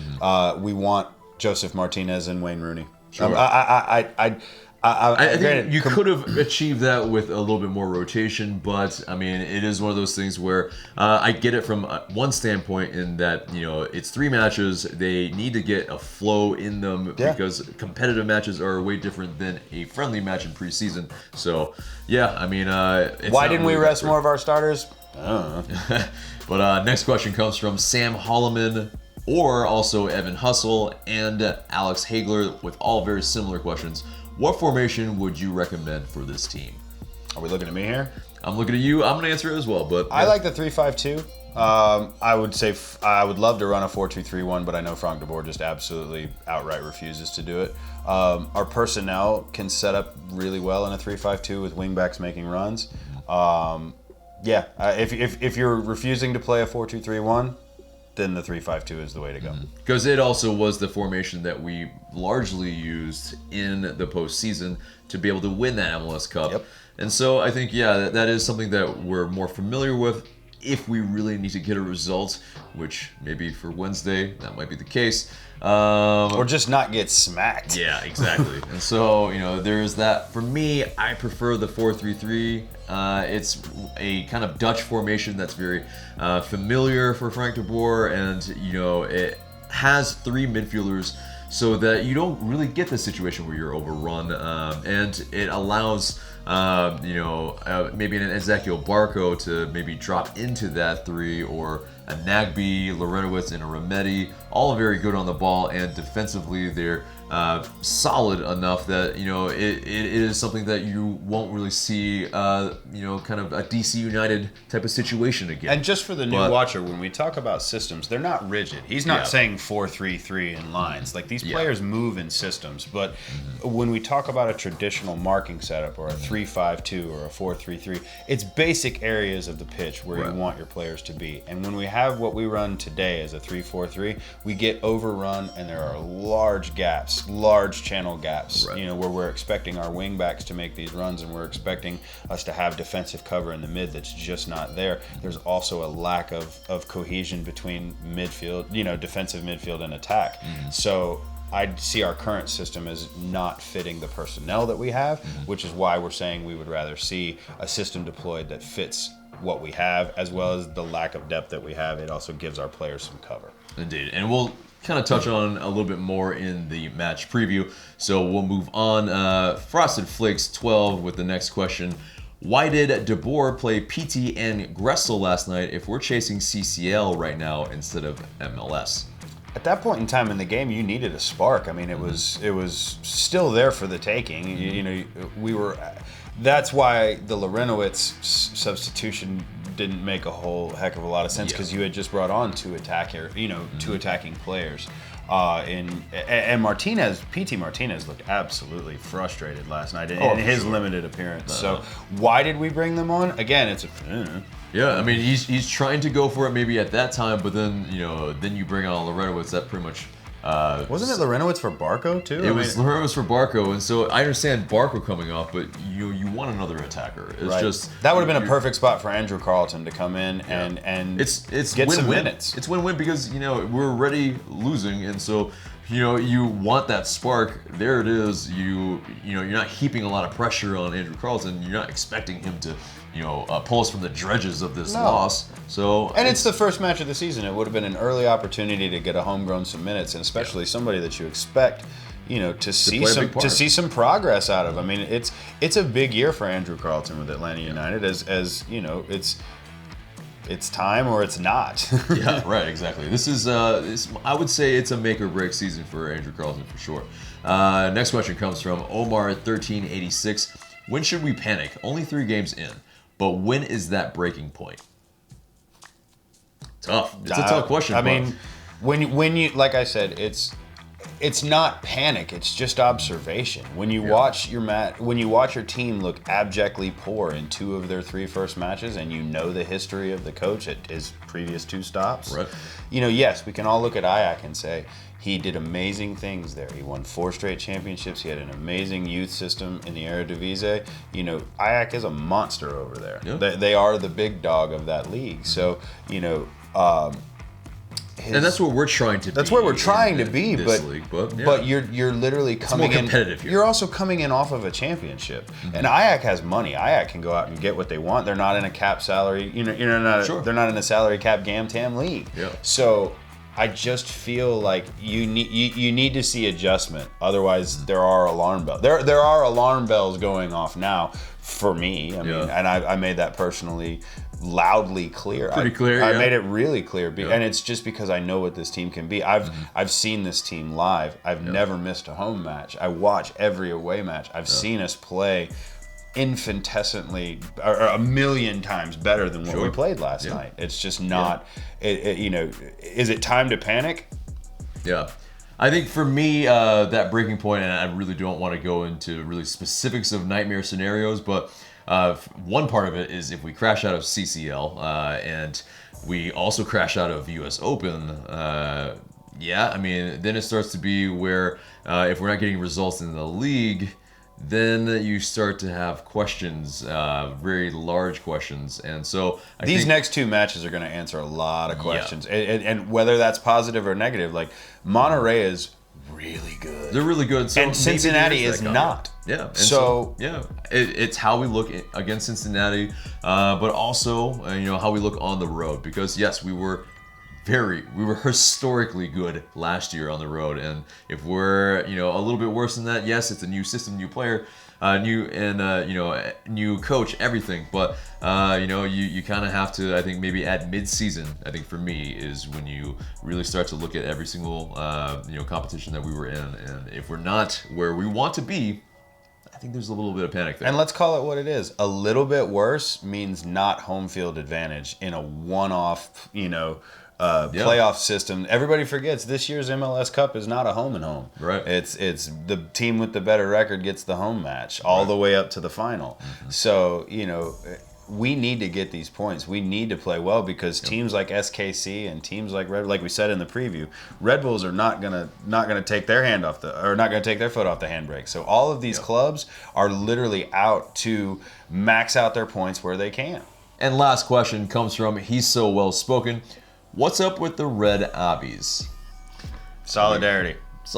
We want Joseph Martinez and Wayne Rooney. Sure. I think you could have achieved that with a little bit more rotation, but I mean, it is one of those things where I get it from one standpoint in that it's 3 matches. They need to get a flow in them because competitive matches are way different than a friendly match in preseason. So I mean, why didn't we rest more of our starters? I don't know. But next question comes from Sam Holloman, or also Evan Hustle and Alex Hagler, with all very similar questions. What formation would you recommend for this team? Are we looking at me here? I'm looking at you. I'm going to answer it as well. But I like the 3-5-2. I would say I would love to run a 4-2-3-1, but I know Frank de Boer just absolutely outright refuses to do it. Our personnel can set up really well in a 3-5-2 with wingbacks making runs. If you're refusing to play a 4-2-3-1, then the 3-5-2 is the way to go. Because it also was the formation that we largely used in the postseason to be able to win that MLS Cup. Yep. And so I think, that is something that we're more familiar with if we really need to get a result, which maybe for Wednesday, that might be the case. Or just not get smacked. Yeah, exactly. And so, there's that. For me, I prefer the 4-3-3. It's a kind of Dutch formation that's very familiar for Frank de Boer, and it has 3 midfielders so that you don't really get the situation where you're overrun, and it allows maybe an Ezekiel Barco to maybe drop into that 3, or a Nagbe, Lorenowitz, and a Remedi, all very good on the ball, and defensively they're solid enough that it is something that you won't really see kind of a DC United type of situation again. And just for the new watcher, when we talk about systems, they're not rigid. He's not saying 4-3-3 in lines. Like, these players move in systems, but when we talk about a traditional marking setup or a 3-5-2 or a 4-3-3, it's basic areas of the pitch where you want your players to be. And when we have what we run today as a 3-4-3, we get overrun, and there are large gaps, large channel gaps, where we're expecting our wing backs to make these runs, and we're expecting us to have defensive cover in the mid that's just not there. There's also a lack of cohesion between midfield, defensive midfield and attack. So I see our current system as not fitting the personnel that we have, which is why we're saying we would rather see a system deployed that fits what we have, as well as the lack of depth that we have. It also gives our players some cover. Indeed. And we'll kind of touch on a little bit more in the match preview. So we'll move on. Frosted Flakes 12 with the next question. Why did De Boer play PT and Gressel last night if we're chasing CCL right now instead of MLS? at that point in time in the game, you needed a spark. I mean, it was still there for the taking. You know, we were. That's why the Larinowitz substitution didn't make a whole heck of a lot of sense, because you had just brought on two attacking players. And Martinez, PT Martinez looked absolutely frustrated last night in his limited appearance. So why did we bring them on? Again, it's yeah, I mean, he's trying to go for it maybe at that time, but then then you bring on Larinowitz, that pretty much. Wasn't it Larinowitz for Barco too? It was Larinowitz for Barco, and so I understand Barco coming off, but you want another attacker. It's just that would have been a perfect spot for Andrew Carleton to come in and it's get win-win. some minutes. It's win-win because we're already losing, and so you want that spark. There it is. You're not heaping a lot of pressure on Andrew Carleton. You're not expecting him to pull us from the dredges of this loss. So it's the first match of the season. It would have been an early opportunity to get a homegrown some minutes, and especially somebody that you expect, to see some progress out of. I mean, it's a big year for Andrew Carleton with Atlanta United, as it's time or it's not. Yeah, right, exactly. This is I would say it's a make or break season for Andrew Carleton for sure. Next question comes from Omar1386. When should we panic? Only 3 games in. But when is that breaking point? Tough. It's a tough question. I mean, when you like I said, it's not panic. It's just observation. When you watch your team look abjectly poor in 2 of their 3 first matches, and the history of the coach at his previous 2 stops. Right. Yes, we can all look at Ajax and say he did amazing things there. He won 4 straight championships. He had an amazing youth system in the Eredivisie. Ajax is a monster over there. Yeah. They are the big dog of that league. So, and that's what we're trying to be. That's where we're trying to be, but you're literally coming in. Competitive here. You're also coming in off of a championship, and Ajax has money. Ajax can go out and get what they want. They're not in a cap salary. They're not in a salary cap Gam-Tam league. Yeah. So I just feel like you need to see adjustment. Otherwise, there are alarm bells. There are alarm bells going off now for me. I mean, and I made that personally loudly clear. Pretty clear. I made it really clear, and it's just because I know what this team can be. I've seen this team live. I've never missed a home match. I watch every away match. I've seen us play infinitesimally or a million times better than what we played last night. It's just not. Is it time to panic? Yeah. I think for me, that breaking point, and I really don't want to go into really specifics of nightmare scenarios, but one part of it is if we crash out of CCL and we also crash out of US Open, I mean, then it starts to be where if we're not getting results in the league, then you start to have questions, very large questions. And so these next 2 matches are going to answer a lot of questions. And whether that's positive or negative, like Monterrey is really good. They're really good. So and Cincinnati is not. Yeah. And it's how we look against Cincinnati, but also how we look on the road. Because yes, we were historically good last year on the road, and if we're a little bit worse than that, yes, it's a new system, new player, new coach, everything. But you kind of have to, I think, maybe at mid-season, I think for me is when you really start to look at every single competition that we were in, and if we're not where we want to be, I think there's a little bit of panic there. And let's call it what it is. A little bit worse means not home field advantage in a one-off, playoff system. Everybody forgets this year's MLS Cup is not a home and home. Right. It's the team with the better record gets the home match all the way up to the final. So, we need to get these points. We need to play well because teams like SKC and teams like like we said in the preview, Red Bulls are not gonna take their foot off the handbrake. So all of these clubs are literally out to max out their points where they can. And last question comes from He's So Well Spoken. What's up with the Red Abbies? Solidarity /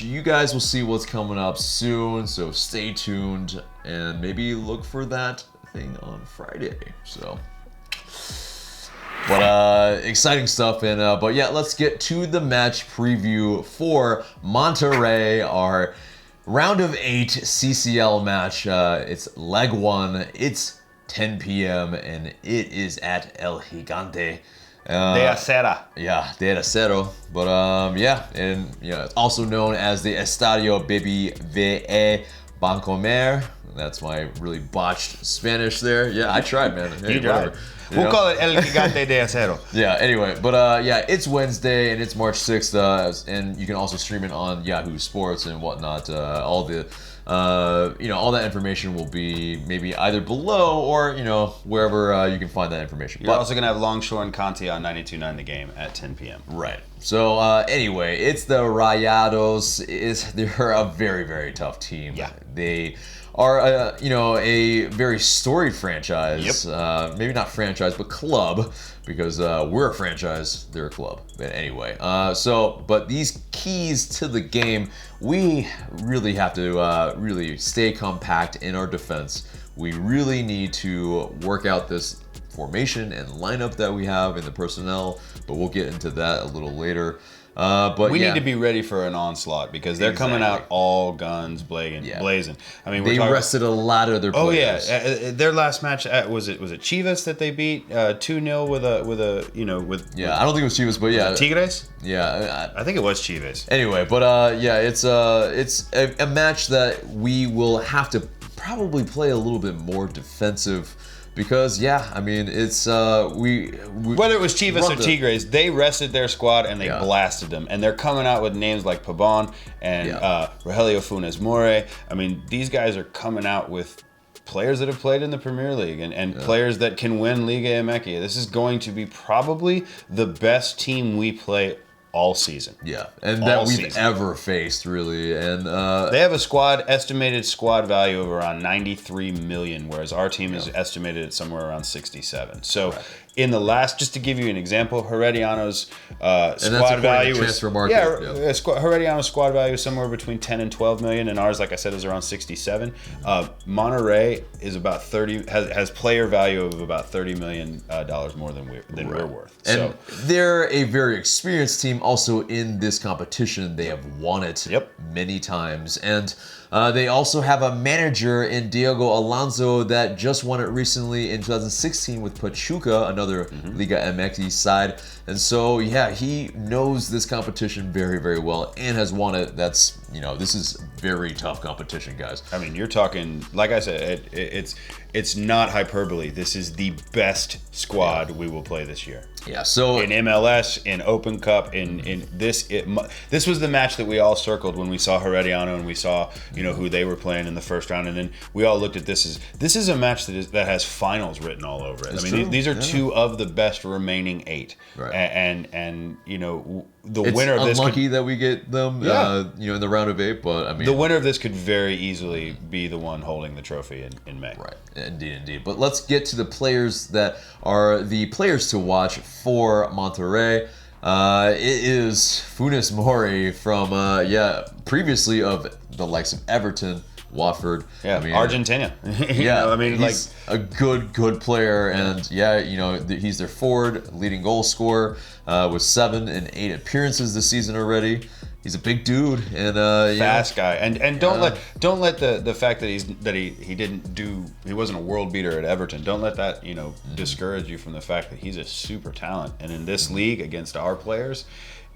you guys will see what's coming up soon, so stay tuned and maybe look for that thing on Friday. So, but exciting stuff. And but yeah, let's get to the match preview for Monterrey, our round of 8 CCL match. It's leg 1. It's 10 p.m. and it is at El Gigante. De Acera. Yeah, de acero. But yeah, and it's also known as the Estadio BBVA Bancomer. That's my really botched Spanish there. Yeah, I tried, man. Hey, You tried. We'll call it El Gigante de Acero. Yeah, anyway, but yeah, it's Wednesday and it's March 6th, and you can also stream it on Yahoo Sports and whatnot. All the all that information will be maybe either below or wherever you can find that information. You're also gonna have Longshore and Conti on 92.9 The Game at 10 p.m. Right. So anyway, it's the Rayados. They're a very, very tough team. Yeah. They are a very storied franchise. Yep. Maybe not franchise, but club, because we're a franchise, they're a club. But anyway, but these keys to the game, we really have to really stay compact in our defense. We really need to work out this formation and lineup that we have in the personnel, but we'll get into that a little later. But we need to be ready for an onslaught because they're coming out all guns blazing. I mean, they rested a lot of their players. Oh yeah, their last match was it Chivas that they beat 2-0 with I don't think it was Chivas, but yeah, Tigres. Yeah, I think it was Chivas. Anyway, but yeah, it's a match that we will have to probably play a little bit more defensive. Because I mean it's whether it was Chivas or Tigres, they rested their squad and they blasted them, and they're coming out with names like Pabon and Rogelio Funes Mori. I mean, these guys are coming out with players that have played in the Premier League and players that can win Liga MX. This is going to be probably the best team we play all season. Yeah, and that we've ever faced, really. And they have a estimated squad value of around 93 million, whereas our team is estimated at somewhere around 67. So in the last, just to give you an example, Herediano's squad value was Herediano's squad value is somewhere between 10 and 12 million, and ours, like I said, is around 67. Monterrey is about 30 has player value of about $30 million more than we're worth. And they're a very experienced team. Also in this competition, they have won it many times, and they also have a manager in Diego Alonso that just won it recently in 2016 with Pachuca, another Liga MX side. And so, he knows this competition very, very well and has won it. That's, this is very tough competition, guys. I mean, you're talking, like I said, it's not hyperbole. This is the best squad we will play this year. Yeah, so in MLS, in Open Cup, in this was the match that we all circled when we saw Herediano and we saw who they were playing in the first round, and then we all looked at this is a match that has finals written all over it. These are two of the best remaining 8, right? And the winner of this unlucky that we get them in the round of 8, but I mean the winner of this could very easily be the one holding the trophy in May. Right, indeed. But let's get to the players that are the players to watch for Monterrey. It is Funes Mori from previously of the likes of Everton, Watford. Yeah, I mean, Argentina. He's a good player, and he's their forward, leading goal scorer with 7 and 8 appearances this season already. He's a big dude and fast guy, and don't let the fact that he wasn't a world beater at Everton, don't let that discourage you from the fact that he's a super talent, and in this league against our players,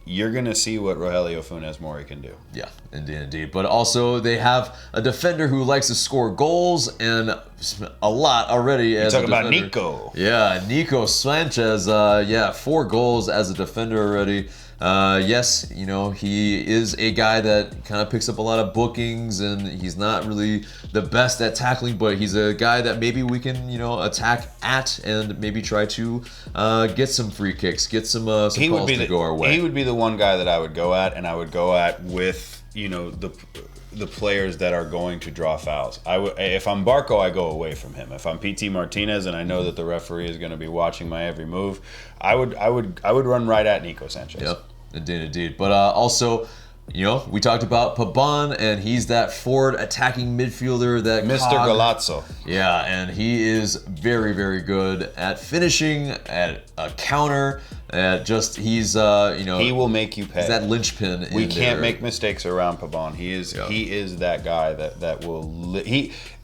you're going to see what Rogelio Funes Mori can do. Yeah, indeed. But also they have a defender who likes to score goals, and a lot already. You're talking about Nico. Yeah, Nico Sanchez. 4 goals as a defender already. Yes, he is a guy that kind of picks up a lot of bookings, and he's not really the best at tackling, but he's a guy that maybe we can, attack at and maybe try to get some free kicks, get some calls to go our way. He would be the one guy that I would go at, and I would go at with, the players that are going to draw fouls. If I'm Barco, I go away from him. If I'm PT Martinez and I know that the referee is going to be watching my every move, I would run right at Nico Sanchez. Yep, indeed. But also, we talked about Pabon, and he's that forward attacking midfielder that Mr. Golazzo. Yeah, and he is very, very good at finishing, at a counter, he's he will make you pay. He's that linchpin. We can't make mistakes around Pabon. He is that guy that will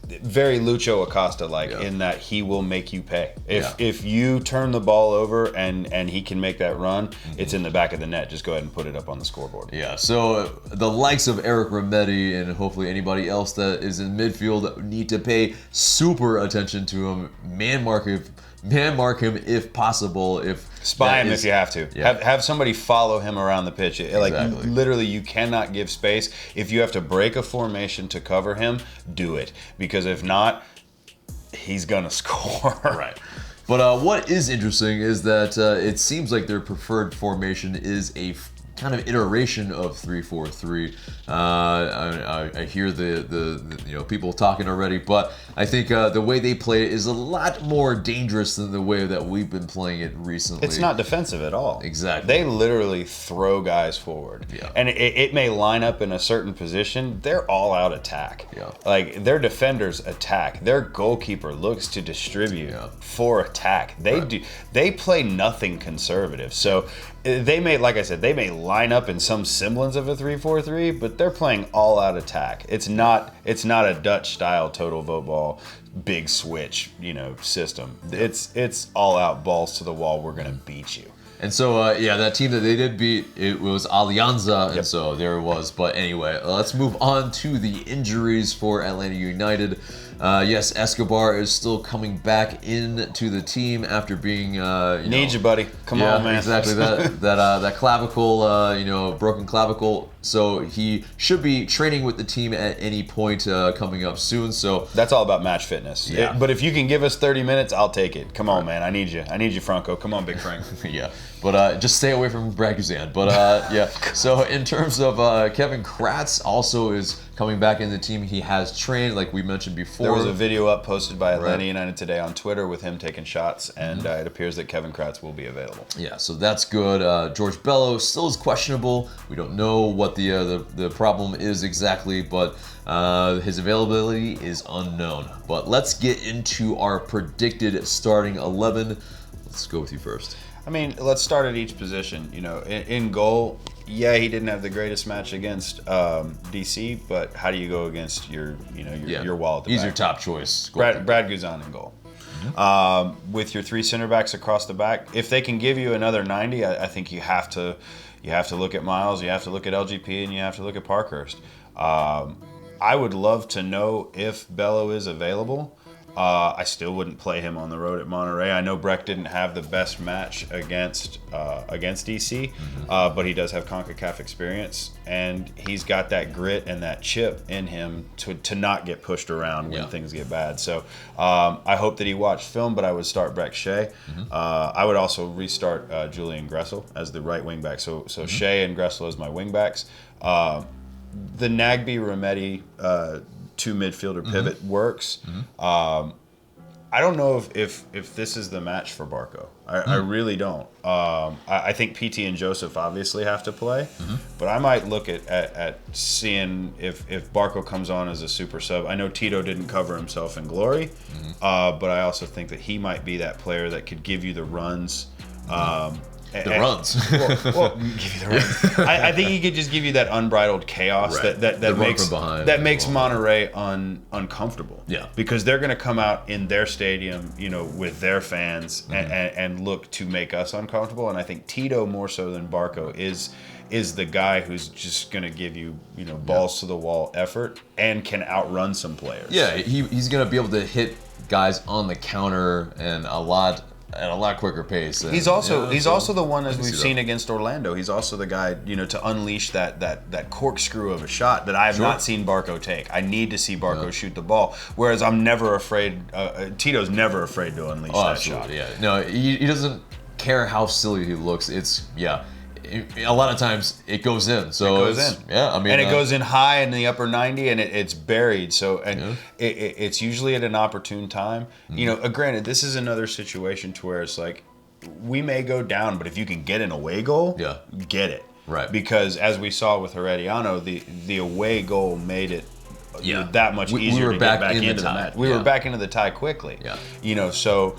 very Lucho Acosta-like in that he will make you pay. If you turn the ball over and he can make that run, it's in the back of the net. Just go ahead and put it up on the scoreboard. Yeah, so the likes of Eric Remedi and hopefully anybody else that is in midfield need to pay super attention to him. Man mark him if possible. Spy him if you have to. Yeah. Have somebody follow him around the pitch. Like literally, you cannot give space. If you have to break a formation to cover him, do it. Because if not, he's gonna score. Right. But what is interesting is that it seems like their preferred formation is a kind of iteration of 3-4-3. I hear the people talking already, but I think the way they play it is a lot more dangerous than the way that we've been playing it recently. It's not defensive at all. Exactly. They literally throw guys forward. Yeah. And it may line up in a certain position. They're all out attack. Yeah. Like their defenders attack. Their goalkeeper looks to distribute for attack. They play nothing conservative. So they may, like I said, they may line up in some semblance of a 3-4-3, but they're playing all out attack. It's not a Dutch style total vote ball, big switch, system. It's all out balls to the wall. We're gonna beat you. And so, that team that they did beat, it was Alianza, and so there it was. But anyway, let's move on to the injuries for Atlanta United. Yes, Escobar is still coming back into the team after being, Need you, buddy. Come on, man. Exactly. That clavicle, broken clavicle. So he should be training with the team at any point coming up soon. So that's all about match fitness. Yeah. But if you can give us 30 minutes, I'll take it. Come on, man. I need you, Franco. Come on, big Frank. Yeah. But just stay away from Brad Guzan. But yeah. So in terms of Kevin Kratz also is coming back in the team. He has trained, like we mentioned before. There was a video up posted by Atlanta United today on Twitter with him taking shots, and it appears that Kevin Kratz will be available. Yeah, so that's good. George Bello still is questionable. We don't know what the problem is exactly, but his availability is unknown. But let's get into our predicted starting 11. Let's go with you first. I mean, let's start at each position. In goal, he didn't have the greatest match against DC, but how do you go against your wall at the back? He's your top choice. Brad Guzan in goal. With your three center backs across the back, if they can give you another 90, I think you have to look at Miles, you have to look at LGP, and you have to look at Parkhurst. I would love to know if Bello is available. I still wouldn't play him on the road at Monterrey. I know Breck didn't have the best match against DC, but he does have CONCACAF experience, and he's got that grit and that chip in him to not get pushed around when things get bad. So I hope that he watched film, but I would start Breck Shea. I would also restart Julian Gressel as the right wing back. So Shea and Gressel as my wing backs. The Nagbe-Remedi two midfielder pivot works. I don't know if this is the match for Barco. I really don't. I think PT and Joseph obviously have to play, but I might look at seeing if Barco comes on as a super sub. I know Tito didn't cover himself in glory, but I also think that he might be that player that could give you the runs. Runs. Well, give you the runs. I think he could just give you that unbridled chaos that makes Monterrey uncomfortable. Yeah, because they're going to come out in their stadium, with their fans and look to make us uncomfortable. And I think Tito more so than Barco is the guy who's just going to give you balls to the wall effort and can outrun some players. Yeah, he's going to be able to hit guys on the counter and at a lot quicker pace. And, he's also the one, as we've seen against Orlando. He's also the guy, to unleash that corkscrew of a shot that I have not seen Barco take. I need to see Barco shoot the ball. Whereas I'm never afraid. Tito's never afraid to unleash that shot. Yeah, no, he doesn't care how silly he looks. A lot of times it goes in. So it goes in. Yeah, I mean, and it goes in high in the upper 90, and it's buried. So it's usually at an opportune time. Granted, this is another situation to where it's like we may go down, but if you can get an away goal, get it. Right. Because as we saw with Herediano, the away goal made it that much easier to get back into the match. We were back into the tie quickly. Yeah. So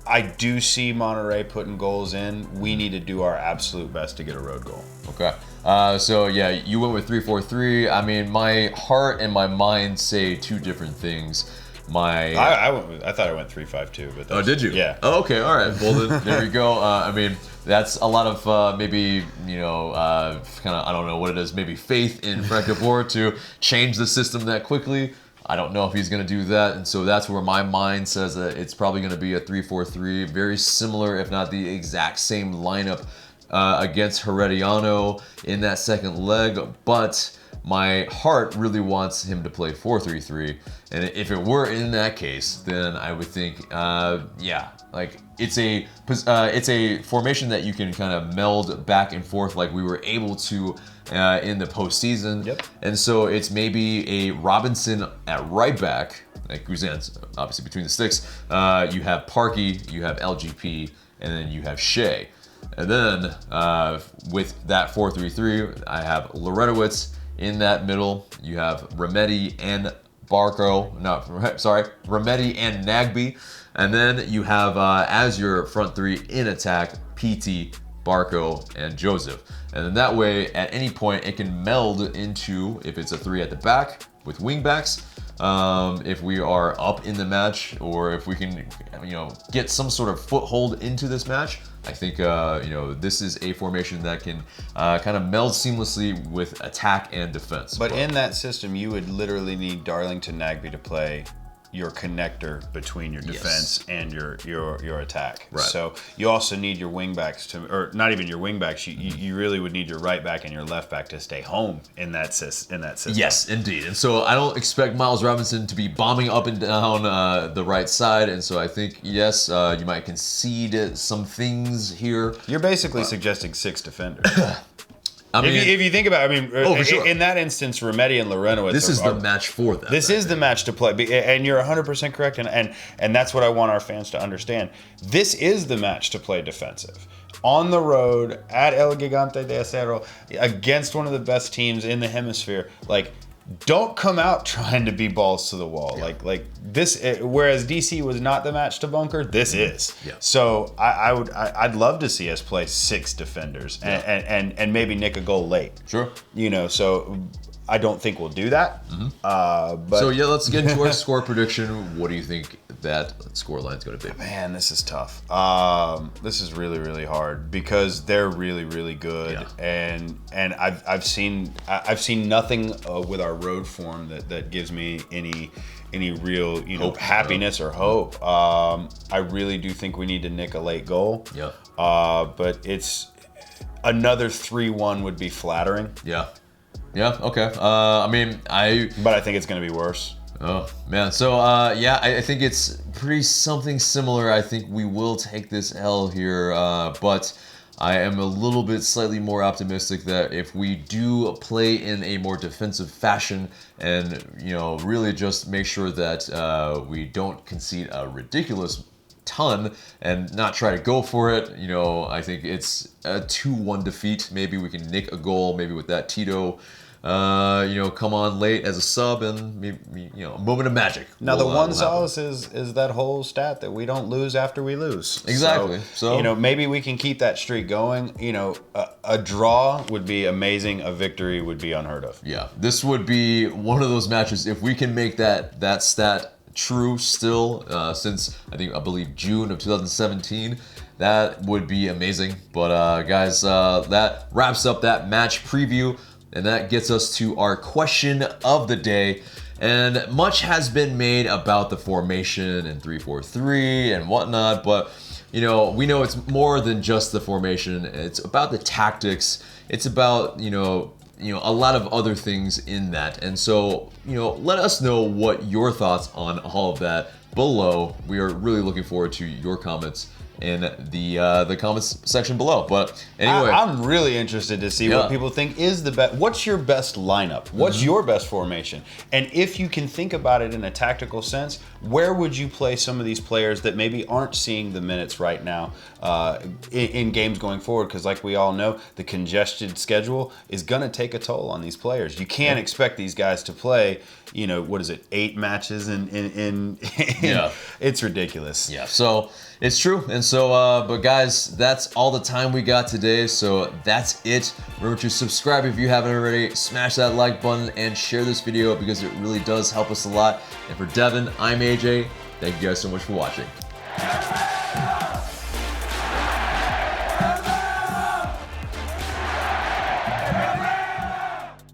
I do see Monterrey putting goals in. We need to do our absolute best to get a road goal. Okay. So yeah, you went with 3-4-3. I mean, my heart and my mind say two different things. I thought I went 3-5-2, but oh, did you? Yeah. Oh, okay, all right. Well, then, there you go. I mean, that's a lot of maybe kind of, I don't know what it is, maybe faith in Frank de Boer to change the system that quickly. I don't know if he's going to do that, and so that's where my mind says that it's probably going to be a 3-4-3, very similar, if not the exact same lineup against Herediano in that second leg, but my heart really wants him to play 4-3-3, and if it were in that case, then I would think, like it's a formation that you can kind of meld back and forth like we were able to in the postseason. Yep. And so it's maybe a Robinson at right back, like Guzan's obviously between the sticks. You have Parkey, you have LGP, and then you have Shea. And then with that 4-3-3, I have Loretowitz in that middle. You have Remedi and Remedi and Nagby. And then you have as your front three in attack, PT, Barco, and Joseph. And then that way, at any point, it can meld into, if it's a three at the back with wingbacks, if we are up in the match, or if we can, get some sort of foothold into this match. I think, this is a formation that can kind of meld seamlessly with attack and defense. But in that system, you would literally need Darlington Nagby to play your connector between your defense and your attack. Right. So you also need your wingbacks or not even your wingbacks. You really would need your right back and your left back to stay home in that system. Yes, indeed. And so I don't expect Miles Robinson to be bombing up and down the right side. And so I think, yes, you might concede some things here. You're basically suggesting 6 defenders. I mean, if you think about it, for sure. In that instance, Remedi and Lorenowitz this is the match for them. This is the match to play. And you're 100% correct. And that's what I want our fans to understand. This is the match to play defensive. On the road, at El Gigante de Acero, against one of the best teams in the hemisphere. Like, don't come out trying to be balls to the wall. Yeah. Like this, whereas DC was not the match to bunker, this is. Yeah. So I'd love to see us play 6 defenders and maybe nick a goal late. Sure. So I don't think we'll do that. But so yeah, let's get into our score prediction. What do you think that score line's going to be? Man, this is tough. This is really, really hard because they're really, really good, and I've seen nothing with our road form that gives me any real hope, happiness or hope. I really do think we need to nick a late goal. Yeah. But it's another 3-1 would be flattering. Yeah. Yeah. Okay. But I think it's going to be worse. Oh man, so I think it's pretty something similar. I think we will take this L here, but I am a little bit slightly more optimistic that if we do play in a more defensive fashion and really just make sure that we don't concede a ridiculous ton and not try to go for it, I think it's a 2-1 defeat. Maybe we can nick a goal, maybe with that Tito come on late as a sub, and maybe, a moment of magic. Now the one solace is that whole stat that we don't lose after we lose. Exactly. So maybe we can keep that streak going. A draw would be amazing. A victory would be unheard of. Yeah, this would be one of those matches if we can make that stat true still, since I believe June of 2017. That would be amazing. But guys, that wraps up that match preview. And that gets us to our question of the day. And much has been made about the formation and 3-4-3 and whatnot, but we know it's more than just the formation. It's about the tactics. It's about a lot of other things in that. And so let us know what your thoughts on all of that below. We are really looking forward to your comments in the comments section below. But anyway, I'm really interested to see what people think is the best. What's your best lineup? What's your best formation? And if you can think about it in a tactical sense, where would you play some of these players that maybe aren't seeing the minutes right now in games going forward? Because like we all know, the congested schedule is going to take a toll on these players. You can't expect these guys to play, 8 matches in it's ridiculous. Yeah. So It's true. And so, but guys, that's all the time we got today. So that's it. Remember to subscribe if you haven't already. Smash that like button and share this video because it really does help us a lot. And for Devon, I'm AJ. Thank you guys so much for watching.